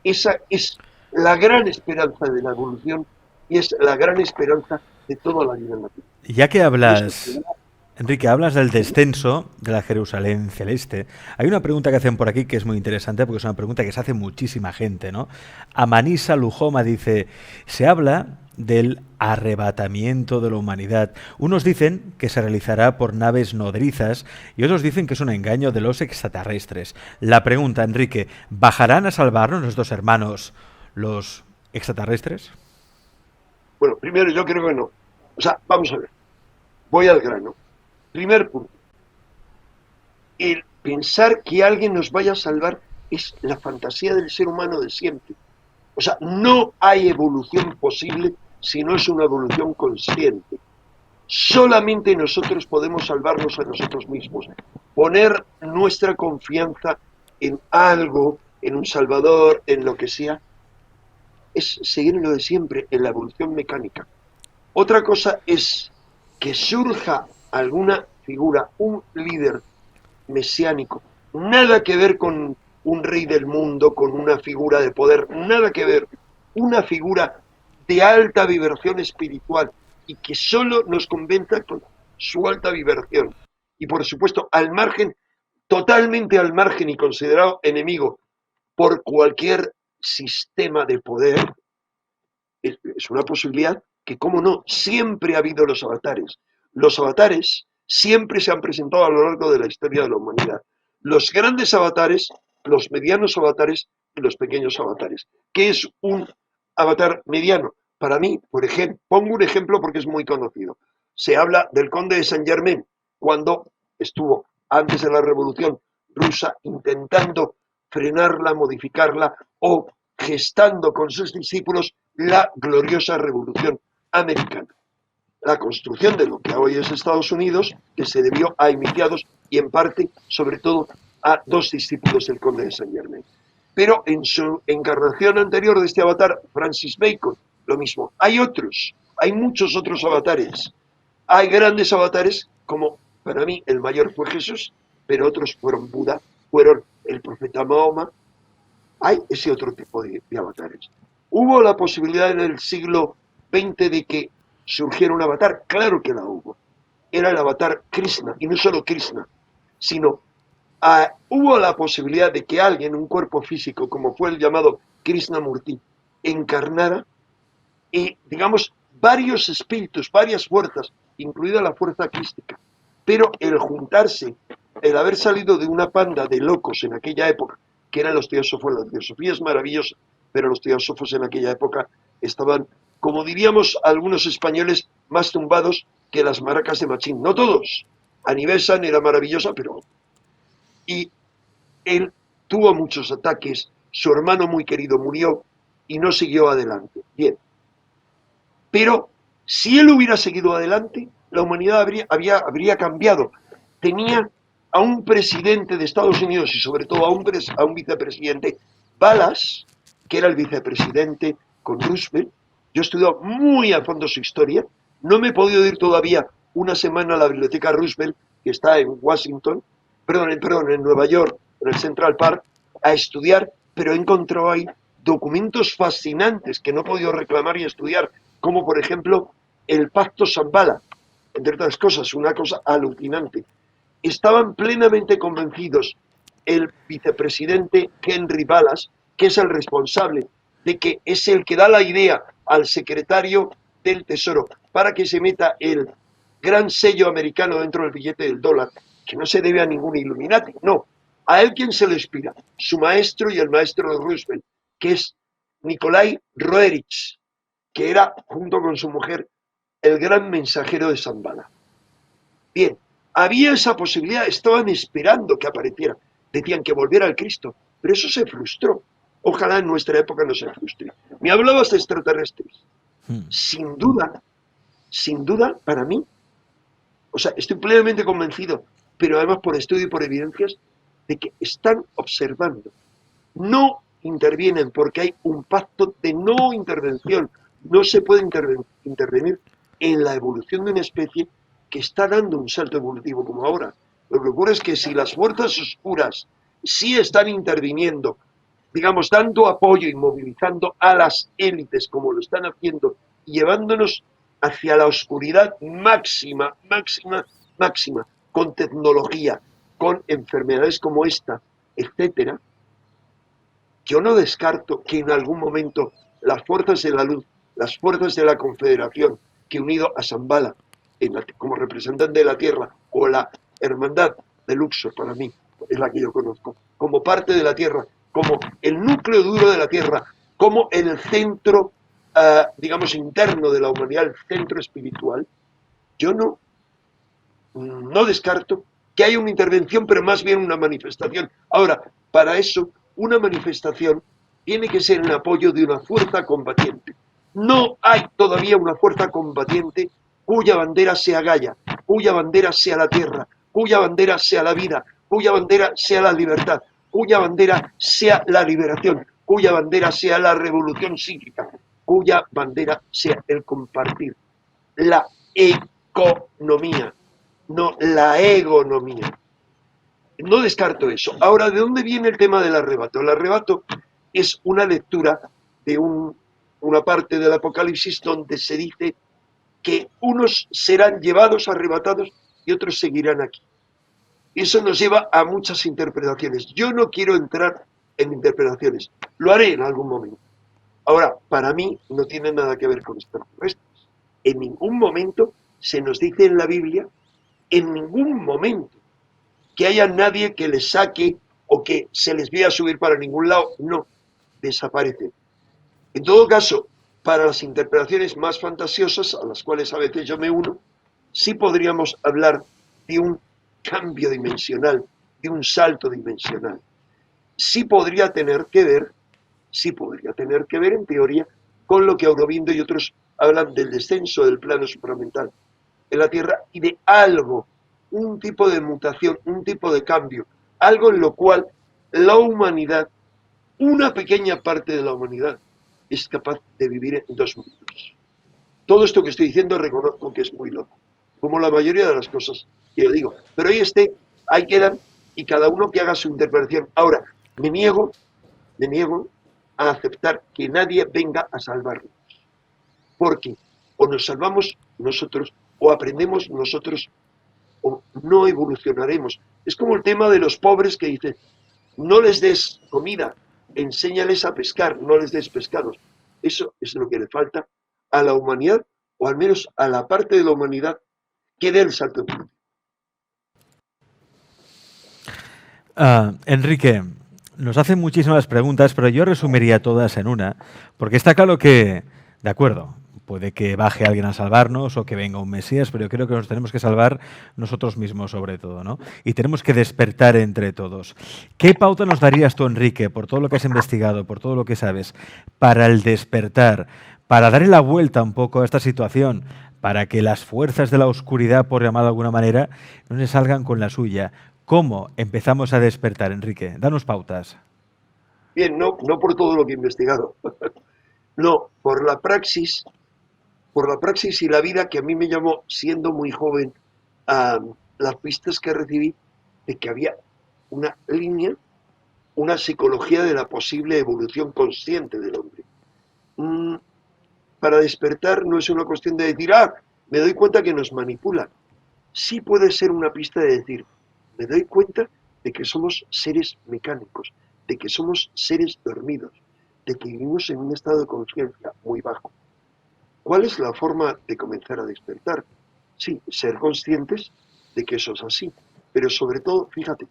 S2: Esa es la gran esperanza de la evolución y es la gran esperanza de toda la vida en la tierra.
S1: Ya que
S2: Y esto
S1: hablas, Enrique, hablas del descenso de la Jerusalén celeste. Hay una pregunta que hacen por aquí que es muy interesante porque es una pregunta que se hace muchísima gente, ¿no? Amanisa Lujoma dice, se habla del arrebatamiento de la humanidad. Unos dicen que se realizará por naves nodrizas y otros dicen que es un engaño de los extraterrestres. La pregunta, Enrique, ¿bajarán a salvarnos nuestros hermanos los extraterrestres?
S2: Bueno, primero yo creo que no. O sea, vamos a ver, voy al grano. Primer punto, el pensar que alguien nos vaya a salvar es la fantasía del ser humano de siempre. O sea, no hay evolución posible si no es una evolución consciente. Solamente nosotros podemos salvarnos a nosotros mismos. Poner nuestra confianza en algo, en un salvador, en lo que sea, es seguir en lo de siempre, en la evolución mecánica. Otra cosa es que surja alguna figura, un líder mesiánico, nada que ver con un rey del mundo, con una figura de poder, nada que ver, una figura de alta vibración espiritual y que solo nos convenza con su alta vibración. Y por supuesto, al margen, totalmente al margen y considerado enemigo por cualquier sistema de poder, es una posibilidad que, cómo no, siempre ha habido los avatares. Los avatares siempre se han presentado a lo largo de la historia de la humanidad. Los grandes avatares los medianos avatares y los pequeños avatares. ¿Qué es un avatar mediano? Para mí, por ejemplo, pongo un ejemplo porque es muy conocido. Se habla del conde de Saint-Germain cuando estuvo antes de la Revolución Rusa intentando frenarla, modificarla o gestando con sus discípulos la gloriosa Revolución Americana. La construcción de lo que hoy es Estados Unidos, que se debió a iniciados y en parte, sobre todo, a dos discípulos del conde de Saint Germain. Pero en su encarnación anterior de este avatar, Francis Bacon, lo mismo. Hay otros, hay muchos otros avatares. Hay grandes avatares, como para mí el mayor fue Jesús, pero otros fueron Buda, fueron el profeta Mahoma. Hay ese otro tipo de avatares. ¿Hubo la posibilidad en el siglo XX de que surgiera un avatar? Claro que la hubo. Era el avatar Krishna, y no solo Krishna, sino hubo la posibilidad de que alguien, un cuerpo físico, como fue el llamado Krishnamurti, encarnara y, digamos, varios espíritus, varias fuerzas, incluida la fuerza crística. Pero el juntarse, el haber salido de una panda de locos en aquella época, que eran los teósofos, la teosofía es maravillosa, pero los teósofos en aquella época estaban, como diríamos algunos españoles, más tumbados que las maracas de Machín. No todos. Anibesan era maravillosa, pero... Y él tuvo muchos ataques, su hermano muy querido murió y no siguió adelante. Bien, pero si él hubiera seguido adelante, la humanidad habría cambiado. Tenía a un presidente de Estados Unidos y sobre todo a un vicepresidente, Balas, que era el vicepresidente con Roosevelt. Yo he estudiado muy a fondo su historia. No me he podido ir todavía una semana a la biblioteca Roosevelt, que está en Washington, en Nueva York, en el Central Park, a estudiar, pero he encontrado ahí documentos fascinantes que no he podido reclamar y estudiar, como por ejemplo el Pacto Shambhala, entre otras cosas, una cosa alucinante. Estaban plenamente convencidos el vicepresidente Henry Balas, que es el responsable de que es el que da la idea al secretario del Tesoro para que se meta el gran sello americano dentro del billete del dólar, que no se debe a ningún Illuminati, no. A él quien se lo inspira, su maestro y el maestro de Roosevelt, que es Nikolai Roerich, que era, junto con su mujer, el gran mensajero de Shambhala. Bien, había esa posibilidad, estaban esperando que apareciera, decían que volviera el Cristo, pero eso se frustró. Ojalá en nuestra época no se frustre. Me hablabas de extraterrestres. Sin duda, para mí, o sea, estoy plenamente convencido, pero además por estudio y por evidencias, de que están observando. No intervienen porque hay un pacto de no intervención. No se puede intervenir en la evolución de una especie que está dando un salto evolutivo como ahora. Lo que ocurre es que si las fuerzas oscuras sí están interviniendo, digamos, dando apoyo y movilizando a las élites como lo están haciendo, llevándonos hacia la oscuridad máxima, máxima, máxima, con tecnología, con enfermedades como esta, etcétera, yo no descarto que en algún momento las fuerzas de la luz, las fuerzas de la Confederación, que unido a Shambhala como representante de la Tierra, o la Hermandad de Luxor, para mí, es la que yo conozco, como parte de la Tierra, como el núcleo duro de la Tierra, como el centro, digamos, interno de la humanidad, el centro espiritual, yo no descarto que haya una intervención, pero más bien una manifestación. Ahora, para eso, una manifestación tiene que ser en apoyo de una fuerza combatiente. No hay todavía una fuerza combatiente cuya bandera sea Gaia, cuya bandera sea la tierra, cuya bandera sea la vida, cuya bandera sea la libertad, cuya bandera sea la liberación, cuya bandera sea la revolución psíquica, cuya bandera sea el compartir, la economía, no la egonomía. No descarto eso. Ahora, ¿de dónde viene el tema del arrebato? El arrebato es una lectura de una parte del Apocalipsis donde se dice que unos serán llevados, arrebatados, y otros seguirán aquí. Eso nos lleva a muchas interpretaciones. Yo no quiero entrar en interpretaciones. Lo haré en algún momento. Ahora, para mí no tiene nada que ver con extraterrestres. En ningún momento se nos dice en la Biblia, en ningún momento, que haya nadie que le saque o que se les vea subir para ningún lado, no, desaparecen. En todo caso, para las interpretaciones más fantasiosas, a las cuales a veces yo me uno, sí podríamos hablar de un cambio dimensional, de un salto dimensional. Sí podría tener que ver en teoría con lo que Aurobindo y otros hablan del descenso del plano supramental en la Tierra y de algo, un tipo de mutación, un tipo de cambio, algo en lo cual la humanidad, una pequeña parte de la humanidad, es capaz de vivir en 2 minutos. Todo esto que estoy diciendo reconozco que es muy loco, como la mayoría de las cosas que yo digo. Pero ahí quedan, y cada uno que haga su interpretación. Ahora, me niego a aceptar que nadie venga a salvarnos, porque o nos salvamos nosotros, o aprendemos nosotros, o no evolucionaremos. Es como el tema de los pobres que dicen, no les des comida, enséñales a pescar, no les des pescados. Eso es lo que le falta a la humanidad, o al menos a la parte de la humanidad que dé el salto.
S1: Enrique, nos hacen muchísimas preguntas, pero yo resumiría todas en una, porque está claro que, de acuerdo, puede que baje alguien a salvarnos o que venga un Mesías, pero yo creo que nos tenemos que salvar nosotros mismos sobre todo, ¿no? Y tenemos que despertar entre todos. ¿Qué pauta nos darías tú, Enrique, por todo lo que has investigado, por todo lo que sabes, para el despertar, para darle la vuelta un poco a esta situación, para que las fuerzas de la oscuridad, por llamar de alguna manera, no se salgan con la suya? ¿Cómo empezamos a despertar, Enrique? Danos pautas.
S2: Bien, no por todo lo que he investigado, no, por la praxis y la vida que a mí me llamó, siendo muy joven, a las pistas que recibí de que había una línea, una psicología de la posible evolución consciente del hombre. Mm, para despertar no es una cuestión de decir, me doy cuenta que nos manipulan. Sí puede ser una pista de decir, me doy cuenta de que somos seres mecánicos, de que somos seres dormidos, de que vivimos en un estado de conciencia muy bajo. ¿Cuál es la forma de comenzar a despertar? Sí, ser conscientes de que eso es así, pero sobre todo, fíjate,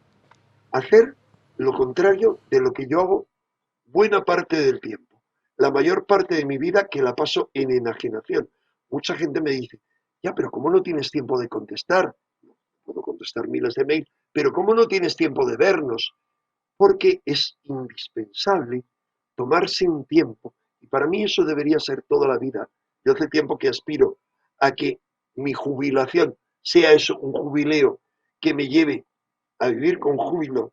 S2: hacer lo contrario de lo que yo hago buena parte del tiempo. La mayor parte de mi vida que la paso en enajenación. Mucha gente me dice, ya, pero ¿cómo no tienes tiempo de contestar? Puedo contestar miles de mails, pero ¿cómo no tienes tiempo de vernos? Porque es indispensable tomarse un tiempo, y para mí eso debería ser toda la vida. Yo hace tiempo que aspiro a que mi jubilación sea eso, un jubileo que me lleve a vivir con júbilo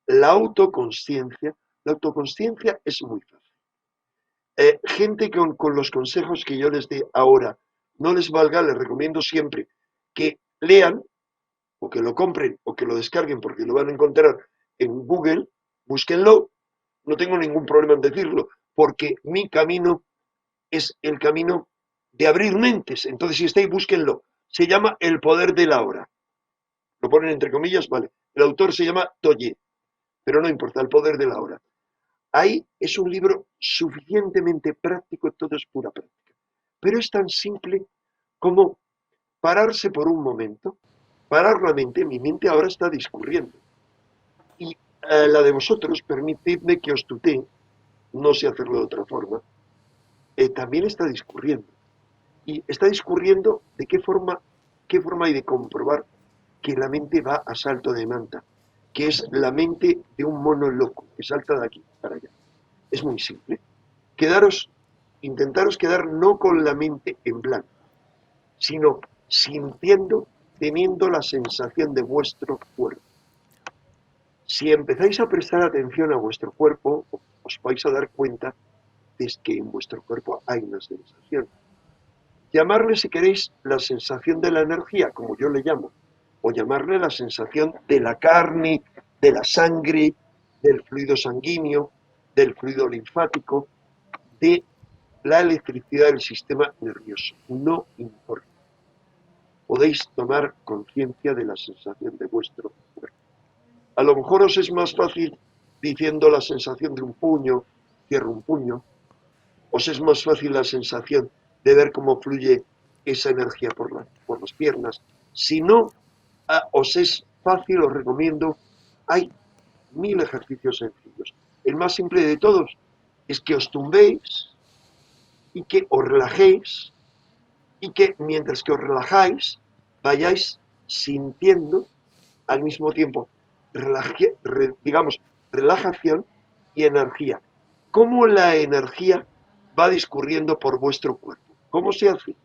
S2: la autoconsciencia. La autoconsciencia es muy fácil. Gente con los consejos que yo les dé ahora no les valga, les recomiendo siempre que lean o que lo compren o que lo descarguen porque lo van a encontrar en Google, búsquenlo, no tengo ningún problema en decirlo, porque mi camino es el camino de abrir mentes. Entonces, si estáis, búsquenlo. Se llama El poder de la hora. Lo ponen entre comillas, vale. El autor se llama Toye, pero no importa, El poder de la hora. Ahí es un libro suficientemente práctico, todo es pura práctica. Pero es tan simple como pararse por un momento, parar la mente, mi mente ahora está discurriendo. Y la de vosotros, permitidme que os tutee, no sé hacerlo de otra forma, también está discurriendo. Y está discurriendo de qué forma hay de comprobar que la mente va a salto de manta, que es la mente de un mono loco que salta de aquí para allá. Es muy simple. Intentaros quedar no con la mente en blanco, sino sintiendo, teniendo la sensación de vuestro cuerpo. Si empezáis a prestar atención a vuestro cuerpo, os vais a dar cuenta de que en vuestro cuerpo hay una sensación. Llamarle, si queréis, la sensación de la energía, como yo le llamo, o llamarle la sensación de la carne, de la sangre, del fluido sanguíneo, del fluido linfático, de la electricidad del sistema nervioso. No importa. Podéis tomar conciencia de la sensación de vuestro cuerpo. A lo mejor os es más fácil diciendo la sensación de un puño, cierro un puño, os es más fácil la sensación de ver cómo fluye esa energía por las piernas. Si no os es fácil, os recomiendo, hay 1000 ejercicios sencillos. El más simple de todos es que os tumbéis y que os relajéis y que mientras que os relajáis vayáis sintiendo al mismo tiempo, digamos, relajación y energía. ¿Cómo la energía va discurriendo por vuestro cuerpo? ¿Cómo se hace?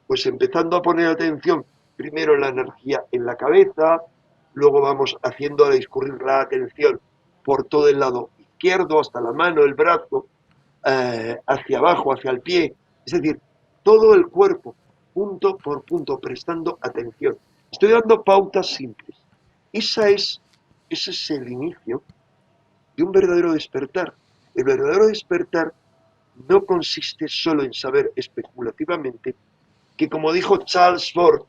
S2: Pues empezando a poner atención primero la energía en la cabeza, luego vamos haciendo discurrir la atención por todo el lado izquierdo, hasta la mano, el brazo, hacia abajo, hacia el pie, es decir, todo el cuerpo, punto por punto, prestando atención. Estoy dando pautas simples. Ese es el inicio de un verdadero despertar. El verdadero despertar no consiste solo en saber especulativamente que, como dijo Charles Ford,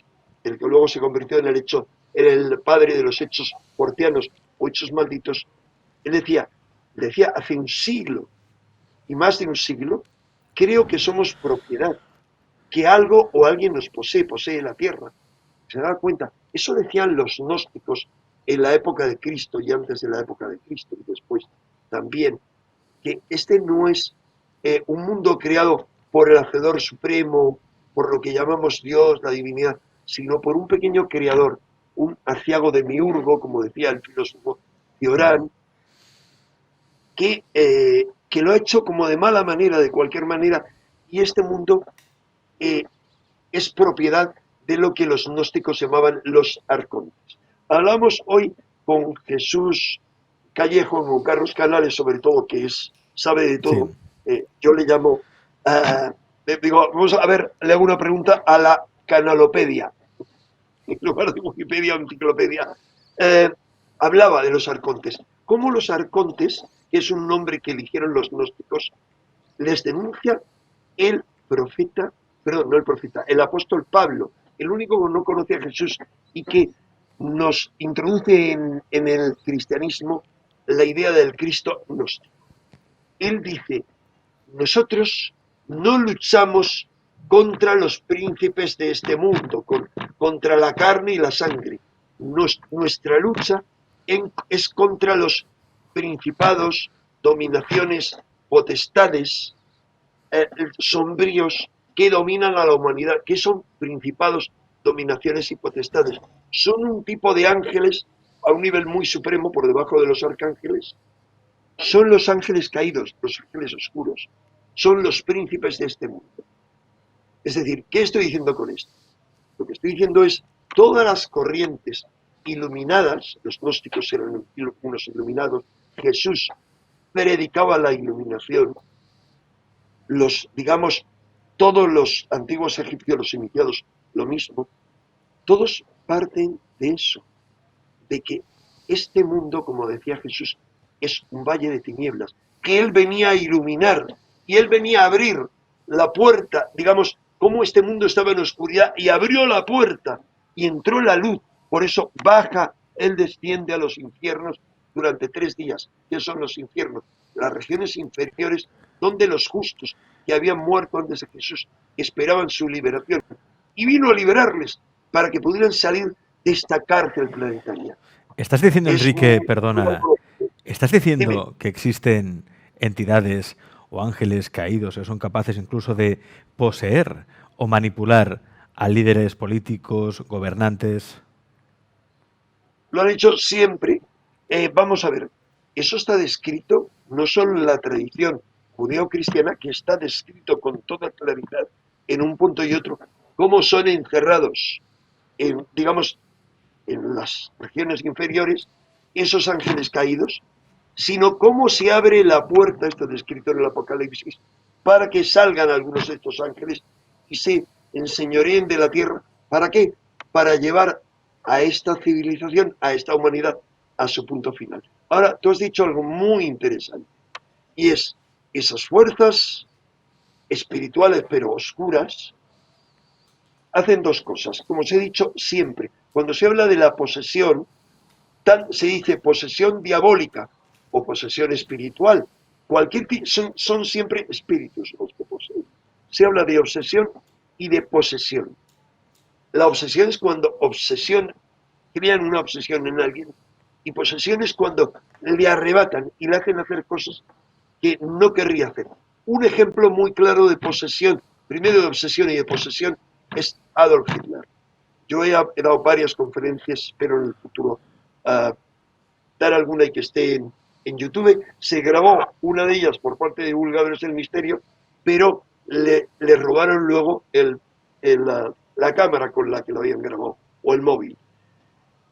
S2: el que luego se convirtió en el padre de los hechos fortianos o hechos malditos, él decía hace un siglo y más de un siglo, creo que somos propiedad, que algo o alguien nos posee la tierra. ¿Se da cuenta? Eso decían los gnósticos en la época de Cristo y antes de la época de Cristo y después también, que este no es un mundo creado por el Hacedor Supremo, por lo que llamamos Dios, la divinidad, sino por un pequeño creador, un aciago de miurgo, como decía el filósofo Cioran, que lo ha hecho como de mala manera, de cualquier manera, y este mundo eh, es propiedad de lo que los gnósticos llamaban los arcontes. Hablamos hoy con Jesús Callejo, con Carlos Canales, sobre todo, que sabe de
S1: Sí.
S2: todo. Yo le llamo, digo, vamos a ver, le hago una pregunta a la canalopedia, en lugar de Wikipedia o enciclopedia. Eh, Hablaba de los arcontes. ¿Cómo los arcontes, que es un nombre que eligieron los gnósticos, les denuncia el profeta, perdón, no el profeta, el apóstol Pablo, el único que no conoce a Jesús y que nos introduce en el cristianismo la idea del Cristo gnóstico? Él dice, nosotros no luchamos contra los príncipes de este mundo, contra la carne y la sangre. Nuestra lucha es contra los principados, dominaciones, potestades, sombríos que dominan a la humanidad. ¿Qué son principados, dominaciones y potestades? Son un tipo de ángeles a un nivel muy supremo por debajo de los arcángeles. Son los ángeles caídos, los ángeles oscuros. Son los príncipes de este mundo. Es decir, ¿qué estoy diciendo con esto? Lo que estoy diciendo es todas las corrientes iluminadas, los gnósticos eran unos iluminados, Jesús predicaba la iluminación, digamos, todos los antiguos egipcios, los iniciados, lo mismo, todos parten de eso, de que este mundo, como decía Jesús, es un valle de tinieblas, que Él venía a iluminar y Él venía a abrir la puerta, digamos, como este mundo estaba en oscuridad y abrió la puerta y entró la luz. Por eso baja, Él desciende a los infiernos durante 3 días. ¿Qué son los infiernos? Las regiones inferiores donde los justos que habían muerto antes de Jesús esperaban su liberación. Y vino a liberarles para que pudieran salir de esta cárcel planetaria.
S1: Estás diciendo,
S2: Es
S1: Enrique,
S2: muy...
S1: perdona, estás
S2: Dime.
S1: diciendo que existen entidades o ángeles caídos que son capaces incluso de poseer o manipular a líderes políticos, gobernantes.
S2: Lo han hecho siempre. Vamos a ver, eso está descrito no solo en la tradición judeo-cristiana, que está descrito con toda claridad en un punto y otro, cómo son encerrados, digamos, en las regiones inferiores, esos ángeles caídos, sino cómo se abre la puerta, esto descrito en el Apocalipsis, para que salgan algunos de estos ángeles y se enseñoreen de la tierra. ¿Para qué? Para llevar a esta civilización, a esta humanidad, a su punto final. Ahora, tú has dicho algo muy interesante, y es esas fuerzas espirituales pero oscuras hacen 2 cosas. Como os he dicho siempre, cuando se habla de la posesión, se dice posesión diabólica o posesión espiritual. Son siempre espíritus los que poseen. Se habla de obsesión y de posesión. La obsesión es cuando crean una obsesión en alguien Y posesión es cuando le arrebatan y le hacen hacer cosas que no querría hacer. Un ejemplo muy claro de posesión, primero de obsesión y de posesión, es Adolf Hitler. Yo he dado varias conferencias, espero en el futuro dar alguna y que esté en YouTube. Se grabó una de ellas por parte de Divulgadores del Misterio, pero le robaron luego la cámara con la que lo habían grabado, o el móvil.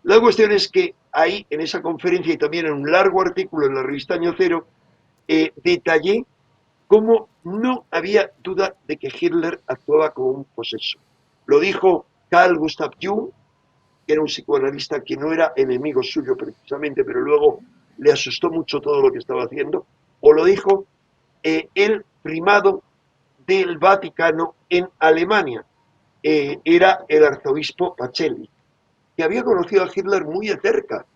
S2: La cuestión es que ahí, en esa conferencia y también en un largo artículo en la revista Año Cero, detallé cómo no había duda de que Hitler actuaba como un poseso. Lo dijo Carl Gustav Jung, que era un psicoanalista que no era enemigo suyo precisamente, pero luego le asustó mucho todo lo que estaba haciendo, o lo dijo el primado del Vaticano en Alemania, era el arzobispo Pacelli, que había conocido a Hitler muy de cerca,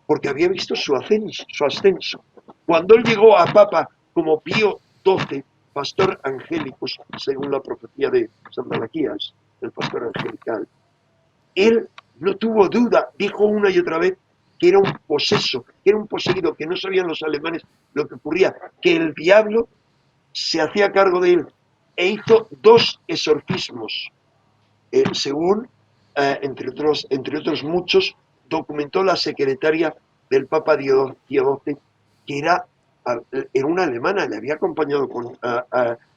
S2: porque había visto su ascenso. Cuando él llegó a Papa como Pío XII, pastor angélicos, según la profecía de San Malaquías, el pastor angelical, él no tuvo duda, dijo una y otra vez que era un poseso, que era un poseído, que no sabían los alemanes lo que ocurría, que el diablo se hacía cargo de él e hizo 2 exorcismos, según, entre otros muchos, documentó la secretaria del Papa Pío XII, que era una alemana, le había acompañado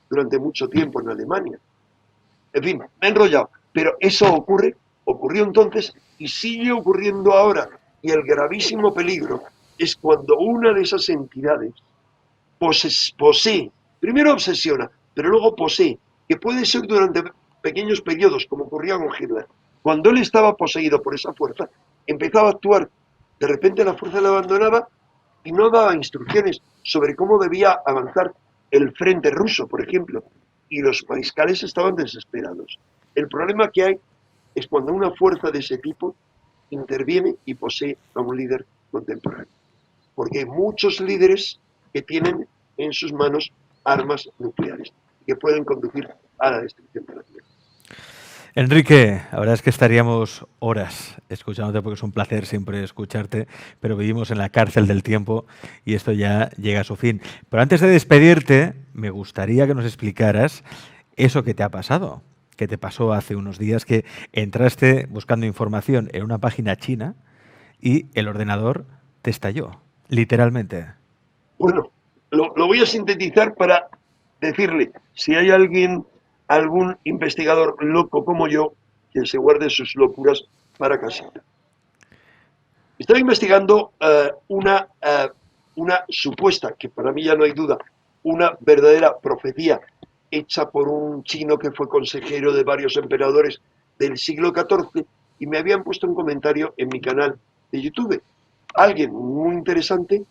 S2: durante mucho tiempo en Alemania. En fin, me he enrollado, pero eso ocurrió entonces y sigue ocurriendo ahora. Y el gravísimo peligro es cuando una de esas entidades posee, primero obsesiona, pero luego posee, que puede ser durante pequeños periodos, como ocurría con Hitler. Cuando él estaba poseído por esa fuerza, empezaba a actuar. De repente la fuerza le abandonaba y no daba instrucciones sobre cómo debía avanzar el frente ruso, por ejemplo. Y los mariscales estaban desesperados. El problema que hay es cuando una fuerza de ese tipo interviene y posee a un líder contemporáneo. Porque hay muchos líderes que tienen en sus manos armas nucleares que pueden conducir a la destrucción de la Tierra.
S1: Enrique, la verdad es que estaríamos horas escuchándote porque es un placer siempre escucharte, pero vivimos en la cárcel del tiempo y esto ya llega a su fin. Pero antes de despedirte, me gustaría que nos explicaras eso que te ha pasado, que te pasó hace unos días, que entraste buscando información en una página china y el ordenador te estalló, literalmente.
S2: Bueno, lo voy a sintetizar para decirle, si hay algún investigador loco como yo, que se guarde sus locuras para casita. Estaba investigando una supuesta, que para mí ya no hay duda, una verdadera profecía hecha por un chino que fue consejero de varios emperadores del siglo XIV, y me habían puesto un comentario en mi canal de YouTube. Alguien muy interesante,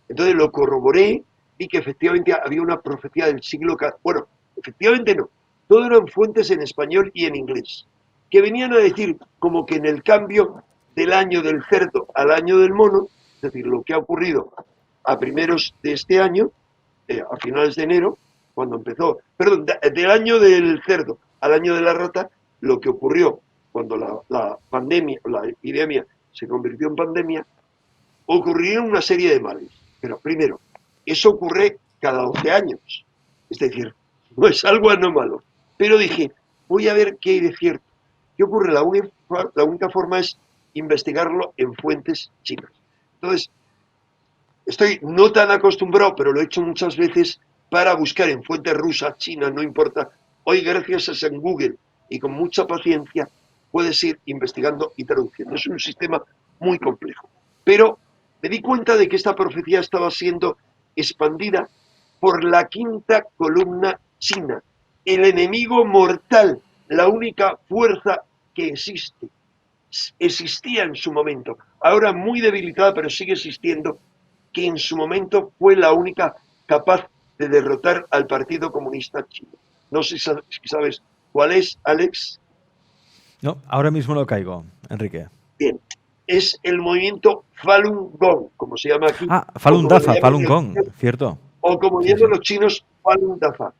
S2: entonces lo corroboré, vi que efectivamente había una profecía del siglo XIV. Bueno, efectivamente no, todo eran fuentes en español y en inglés, que venían a decir como que en el cambio del año del cerdo al año del mono, es decir, lo que ha ocurrido a primeros de este año, a finales de enero, cuando empezó, perdón, del año del cerdo al año de la rata, lo que ocurrió cuando la pandemia, la epidemia se convirtió en pandemia, ocurrieron una serie de males. Pero primero, eso ocurre cada 12 años, es decir, no es algo anómalo. Pero dije, voy a ver qué hay de cierto. ¿Qué ocurre? La única forma es investigarlo en fuentes chinas. Entonces, estoy no tan acostumbrado, pero lo he hecho muchas veces para buscar en fuentes rusas, chinas, no importa. Hoy, gracias a Google y con mucha paciencia, puedes ir investigando y traduciendo. Es un sistema muy complejo. Pero me di cuenta de que esta profecía estaba siendo expandida por la quinta columna china, el enemigo mortal, la única fuerza que existía en su momento, ahora muy debilitada, pero sigue existiendo, que en su momento fue la única capaz de derrotar al Partido Comunista Chino. No sé si sabes cuál es, Alex.
S1: No, ahora mismo no caigo, Enrique.
S2: Bien, es el movimiento Falun Gong, como se llama aquí,
S1: Ah,
S2: o
S1: Falun
S2: como le
S1: Dafa,
S2: llaman
S1: Falun
S2: los
S1: Gong,
S2: chinos,
S1: ¿cierto?
S2: o como
S1: Sí,
S2: llaman
S1: sí.
S2: los chinos, Falun Dafa.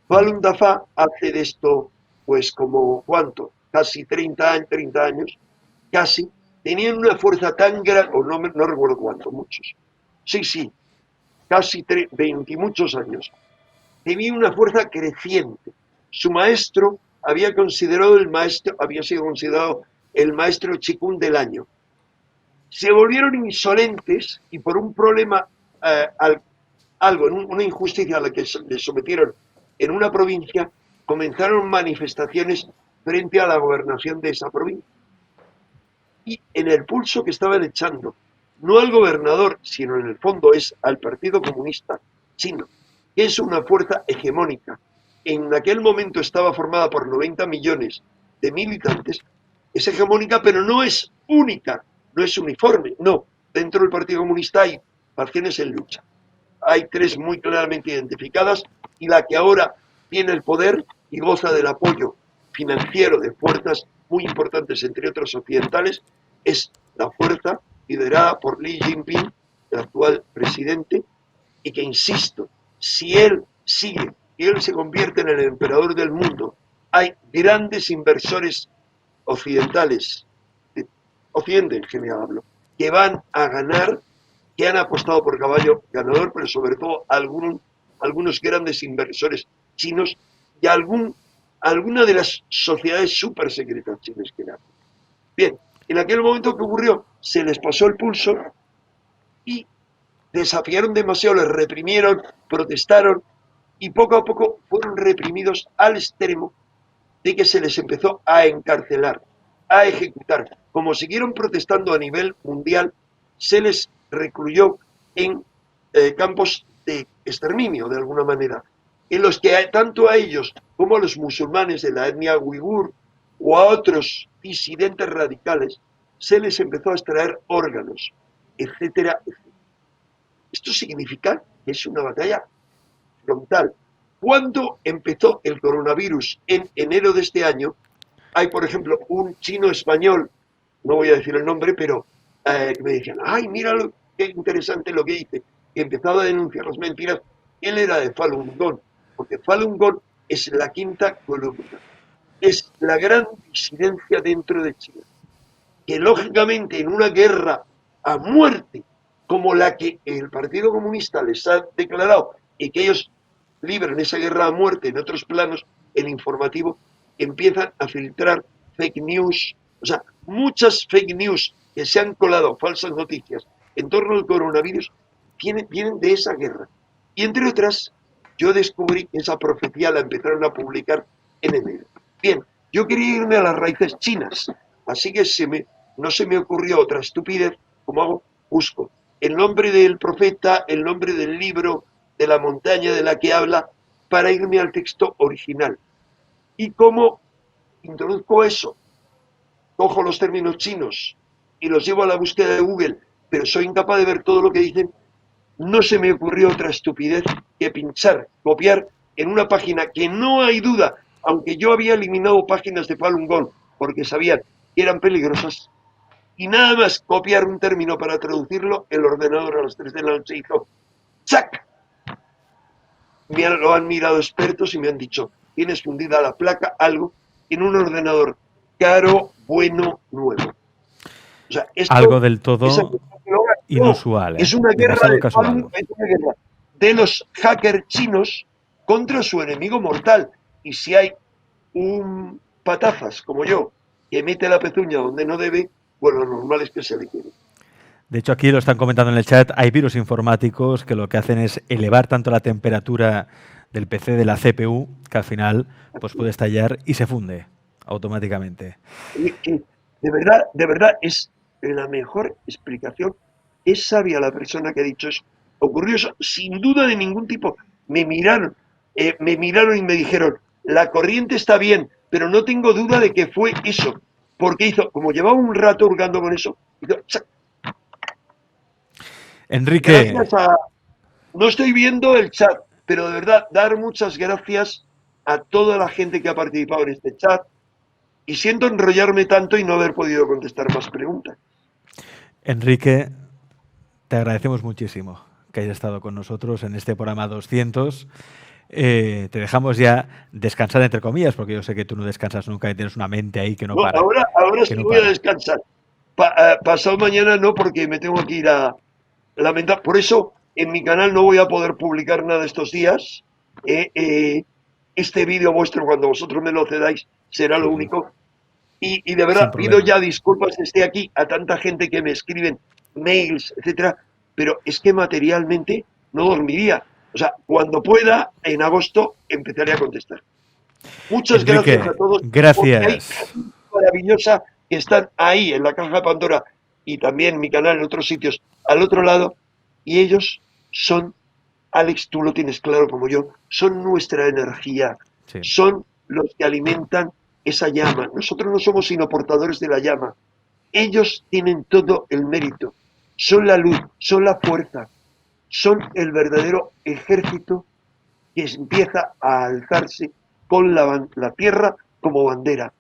S2: Falun Dafa hace de esto, pues como, ¿cuánto? Casi 30 años, casi, tenían una fuerza tan grande, o no recuerdo cuánto, muchos. Sí, casi 20 y muchos años. Tenía una fuerza creciente. Su maestro había sido considerado el maestro chikun del año. Se volvieron insolentes y por un problema, una injusticia a la que les sometieron en una provincia, comenzaron manifestaciones frente a la gobernación de esa provincia. Y en el pulso que estaban echando, no al gobernador, sino en el fondo es al Partido Comunista Chino, que es una fuerza hegemónica. En aquel momento estaba formada por 90 millones de militantes, es hegemónica, pero no es única, no es uniforme, no. Dentro del Partido Comunista hay facciones en lucha. Hay tres muy claramente identificadas y la que ahora tiene el poder y goza del apoyo financiero de fuerzas muy importantes, entre otros occidentales, es la fuerza liderada por Xi Jinping, el actual presidente, y que, insisto, si él sigue y él se convierte en el emperador del mundo, hay grandes inversores occidentales, de Occidente en general hablo, que van a ganar, que han apostado por caballo ganador, pero sobre todo algunos grandes inversores chinos y alguna de las sociedades súper secretas chinas que eran. Bien, en aquel momento que ocurrió, se les pasó el pulso y desafiaron demasiado, les reprimieron, protestaron y poco a poco fueron reprimidos al extremo de que se les empezó a encarcelar, a ejecutar. Como siguieron protestando a nivel mundial, se les recluyó en campos de exterminio, de alguna manera, en los que tanto a ellos como a los musulmanes de la etnia uigur o a otros disidentes radicales se les empezó a extraer órganos, etcétera, etcétera. Esto significa que es una batalla frontal. Cuando empezó el coronavirus en enero de este año, hay, por ejemplo, un chino español, no voy a decir el nombre, pero me decían, ay, mira qué interesante lo que dice, que empezaba a denunciar las mentiras. Él era de Falun Gong, porque Falun Gong es la quinta columna, es la gran disidencia dentro de China, que lógicamente en una guerra a muerte como la que el Partido Comunista les ha declarado y que ellos libran esa guerra a muerte en otros planos, el informativo, empiezan a filtrar fake news, o sea, muchas fake news que se han colado, falsas noticias, en torno al coronavirus, vienen de esa guerra. Y entre otras, yo descubrí que esa profecía la empezaron a publicar en enero. Bien, yo quería irme a las raíces chinas, así que no se me ocurrió otra estupidez, como hago, busco el nombre del profeta, el nombre del libro, de la montaña de la que habla, para irme al texto original. Y como introduzco eso, cojo los términos chinos y los llevo a la búsqueda de Google, pero soy incapaz de ver todo lo que dicen, no se me ocurrió otra estupidez que pinchar, copiar en una página que no hay duda, aunque yo había eliminado páginas de Falun Gong porque sabían que eran peligrosas, y nada más copiar un término para traducirlo, el ordenador a las 3 de la noche hizo ¡chac! Lo han mirado expertos y me han dicho, tienes fundida la placa, algo, en un ordenador caro, bueno, nuevo. O sea,
S1: algo del todo inusual,
S2: es una guerra
S1: demasiado casual.
S2: Es una guerra de los hackers chinos contra su enemigo mortal. Y si hay un patafas como yo que mete la pezuña donde no debe, pues lo normal es que se le quede.
S1: De hecho, aquí lo están comentando en el chat, hay virus informáticos que lo que hacen es elevar tanto la temperatura del PC de la CPU que al final pues puede estallar y se funde automáticamente.
S2: De verdad, es la mejor explicación. Es sabia la persona que ha dicho eso. Ocurrió eso sin duda de ningún tipo. Me miraron y me dijeron, la corriente está bien, pero no tengo duda de que fue eso. Porque hizo, como llevaba un rato hurgando con eso, hizo, ¡chac!
S1: Enrique.
S2: No estoy viendo el chat, pero de verdad, dar muchas gracias a toda la gente que ha participado en este chat. Y siento enrollarme tanto y no haber podido contestar más preguntas.
S1: Enrique, te agradecemos muchísimo que hayas estado con nosotros en este programa 200. Te dejamos ya descansar, entre comillas, porque yo sé que tú no descansas nunca y tienes una mente ahí que no para.
S2: Ahora sí voy a descansar. pasado mañana no, porque me tengo que ir a lamentar. Por eso en mi canal no voy a poder publicar nada estos días. Este vídeo vuestro, cuando vosotros me lo cedáis, será lo
S1: Sí,
S2: único. Y de
S1: sin
S2: verdad, pido
S1: problema.
S2: ya disculpas, esté aquí, a tanta gente que me escriben mails, etcétera, pero es que materialmente no dormiría. O sea, cuando pueda, en agosto, empezaré a contestar. Muchas gracias a
S1: Enrique,
S2: todos, porque hay
S1: gracias.
S2: gente maravillosa que están ahí en la caja de Pandora y también en mi canal en otros sitios al otro lado, y ellos son, Alex, tú lo tienes claro como yo, son nuestra energía,
S1: Sí.
S2: son los que alimentan esa llama. Nosotros no somos sino portadores de la llama. Ellos tienen todo el mérito, son la luz, son la fuerza, son el verdadero ejército que empieza a alzarse con la tierra como bandera.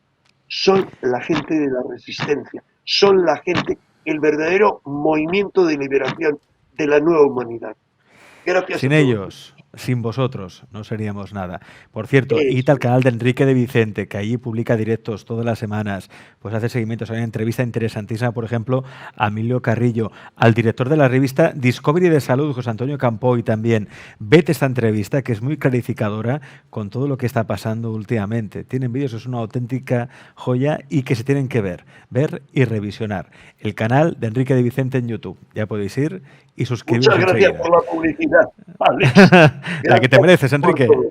S2: Son la gente de la resistencia, son la gente, el verdadero movimiento de liberación de la nueva humanidad. Gracias a
S1: Sin
S2: todos.
S1: ellos, sin vosotros, no seríamos nada. Por cierto, id
S2: Eso.
S1: al canal de Enrique de Vicente, que allí publica directos todas las semanas, pues hace seguimientos. Hay una entrevista interesantísima, por ejemplo, a Emilio Carrillo, al director de la revista Discovery de Salud, José Antonio Campoy también. Vete esta entrevista, que es muy clarificadora con todo lo que está pasando últimamente. Tienen vídeos, es una auténtica joya y que se tienen que ver y revisionar. El canal de Enrique de Vicente en YouTube. Ya podéis ir y suscribiros
S2: Muchas gracias
S1: enseguida.
S2: por la publicidad, Alex.
S1: La que te
S2: Gracias
S1: mereces,
S2: por
S1: Enrique.
S2: todo.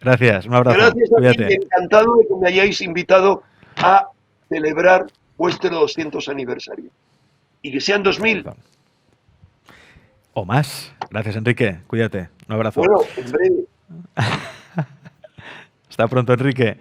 S1: Gracias, un abrazo.
S2: Gracias a ti y
S1: Cuídate.
S2: encantado de que me hayáis invitado a celebrar vuestro 200 aniversario. Y que sean 2000.
S1: Perfecto. O más. Gracias, Enrique. Cuídate. Un abrazo.
S2: Bueno, en breve.
S1: Hasta pronto, Enrique.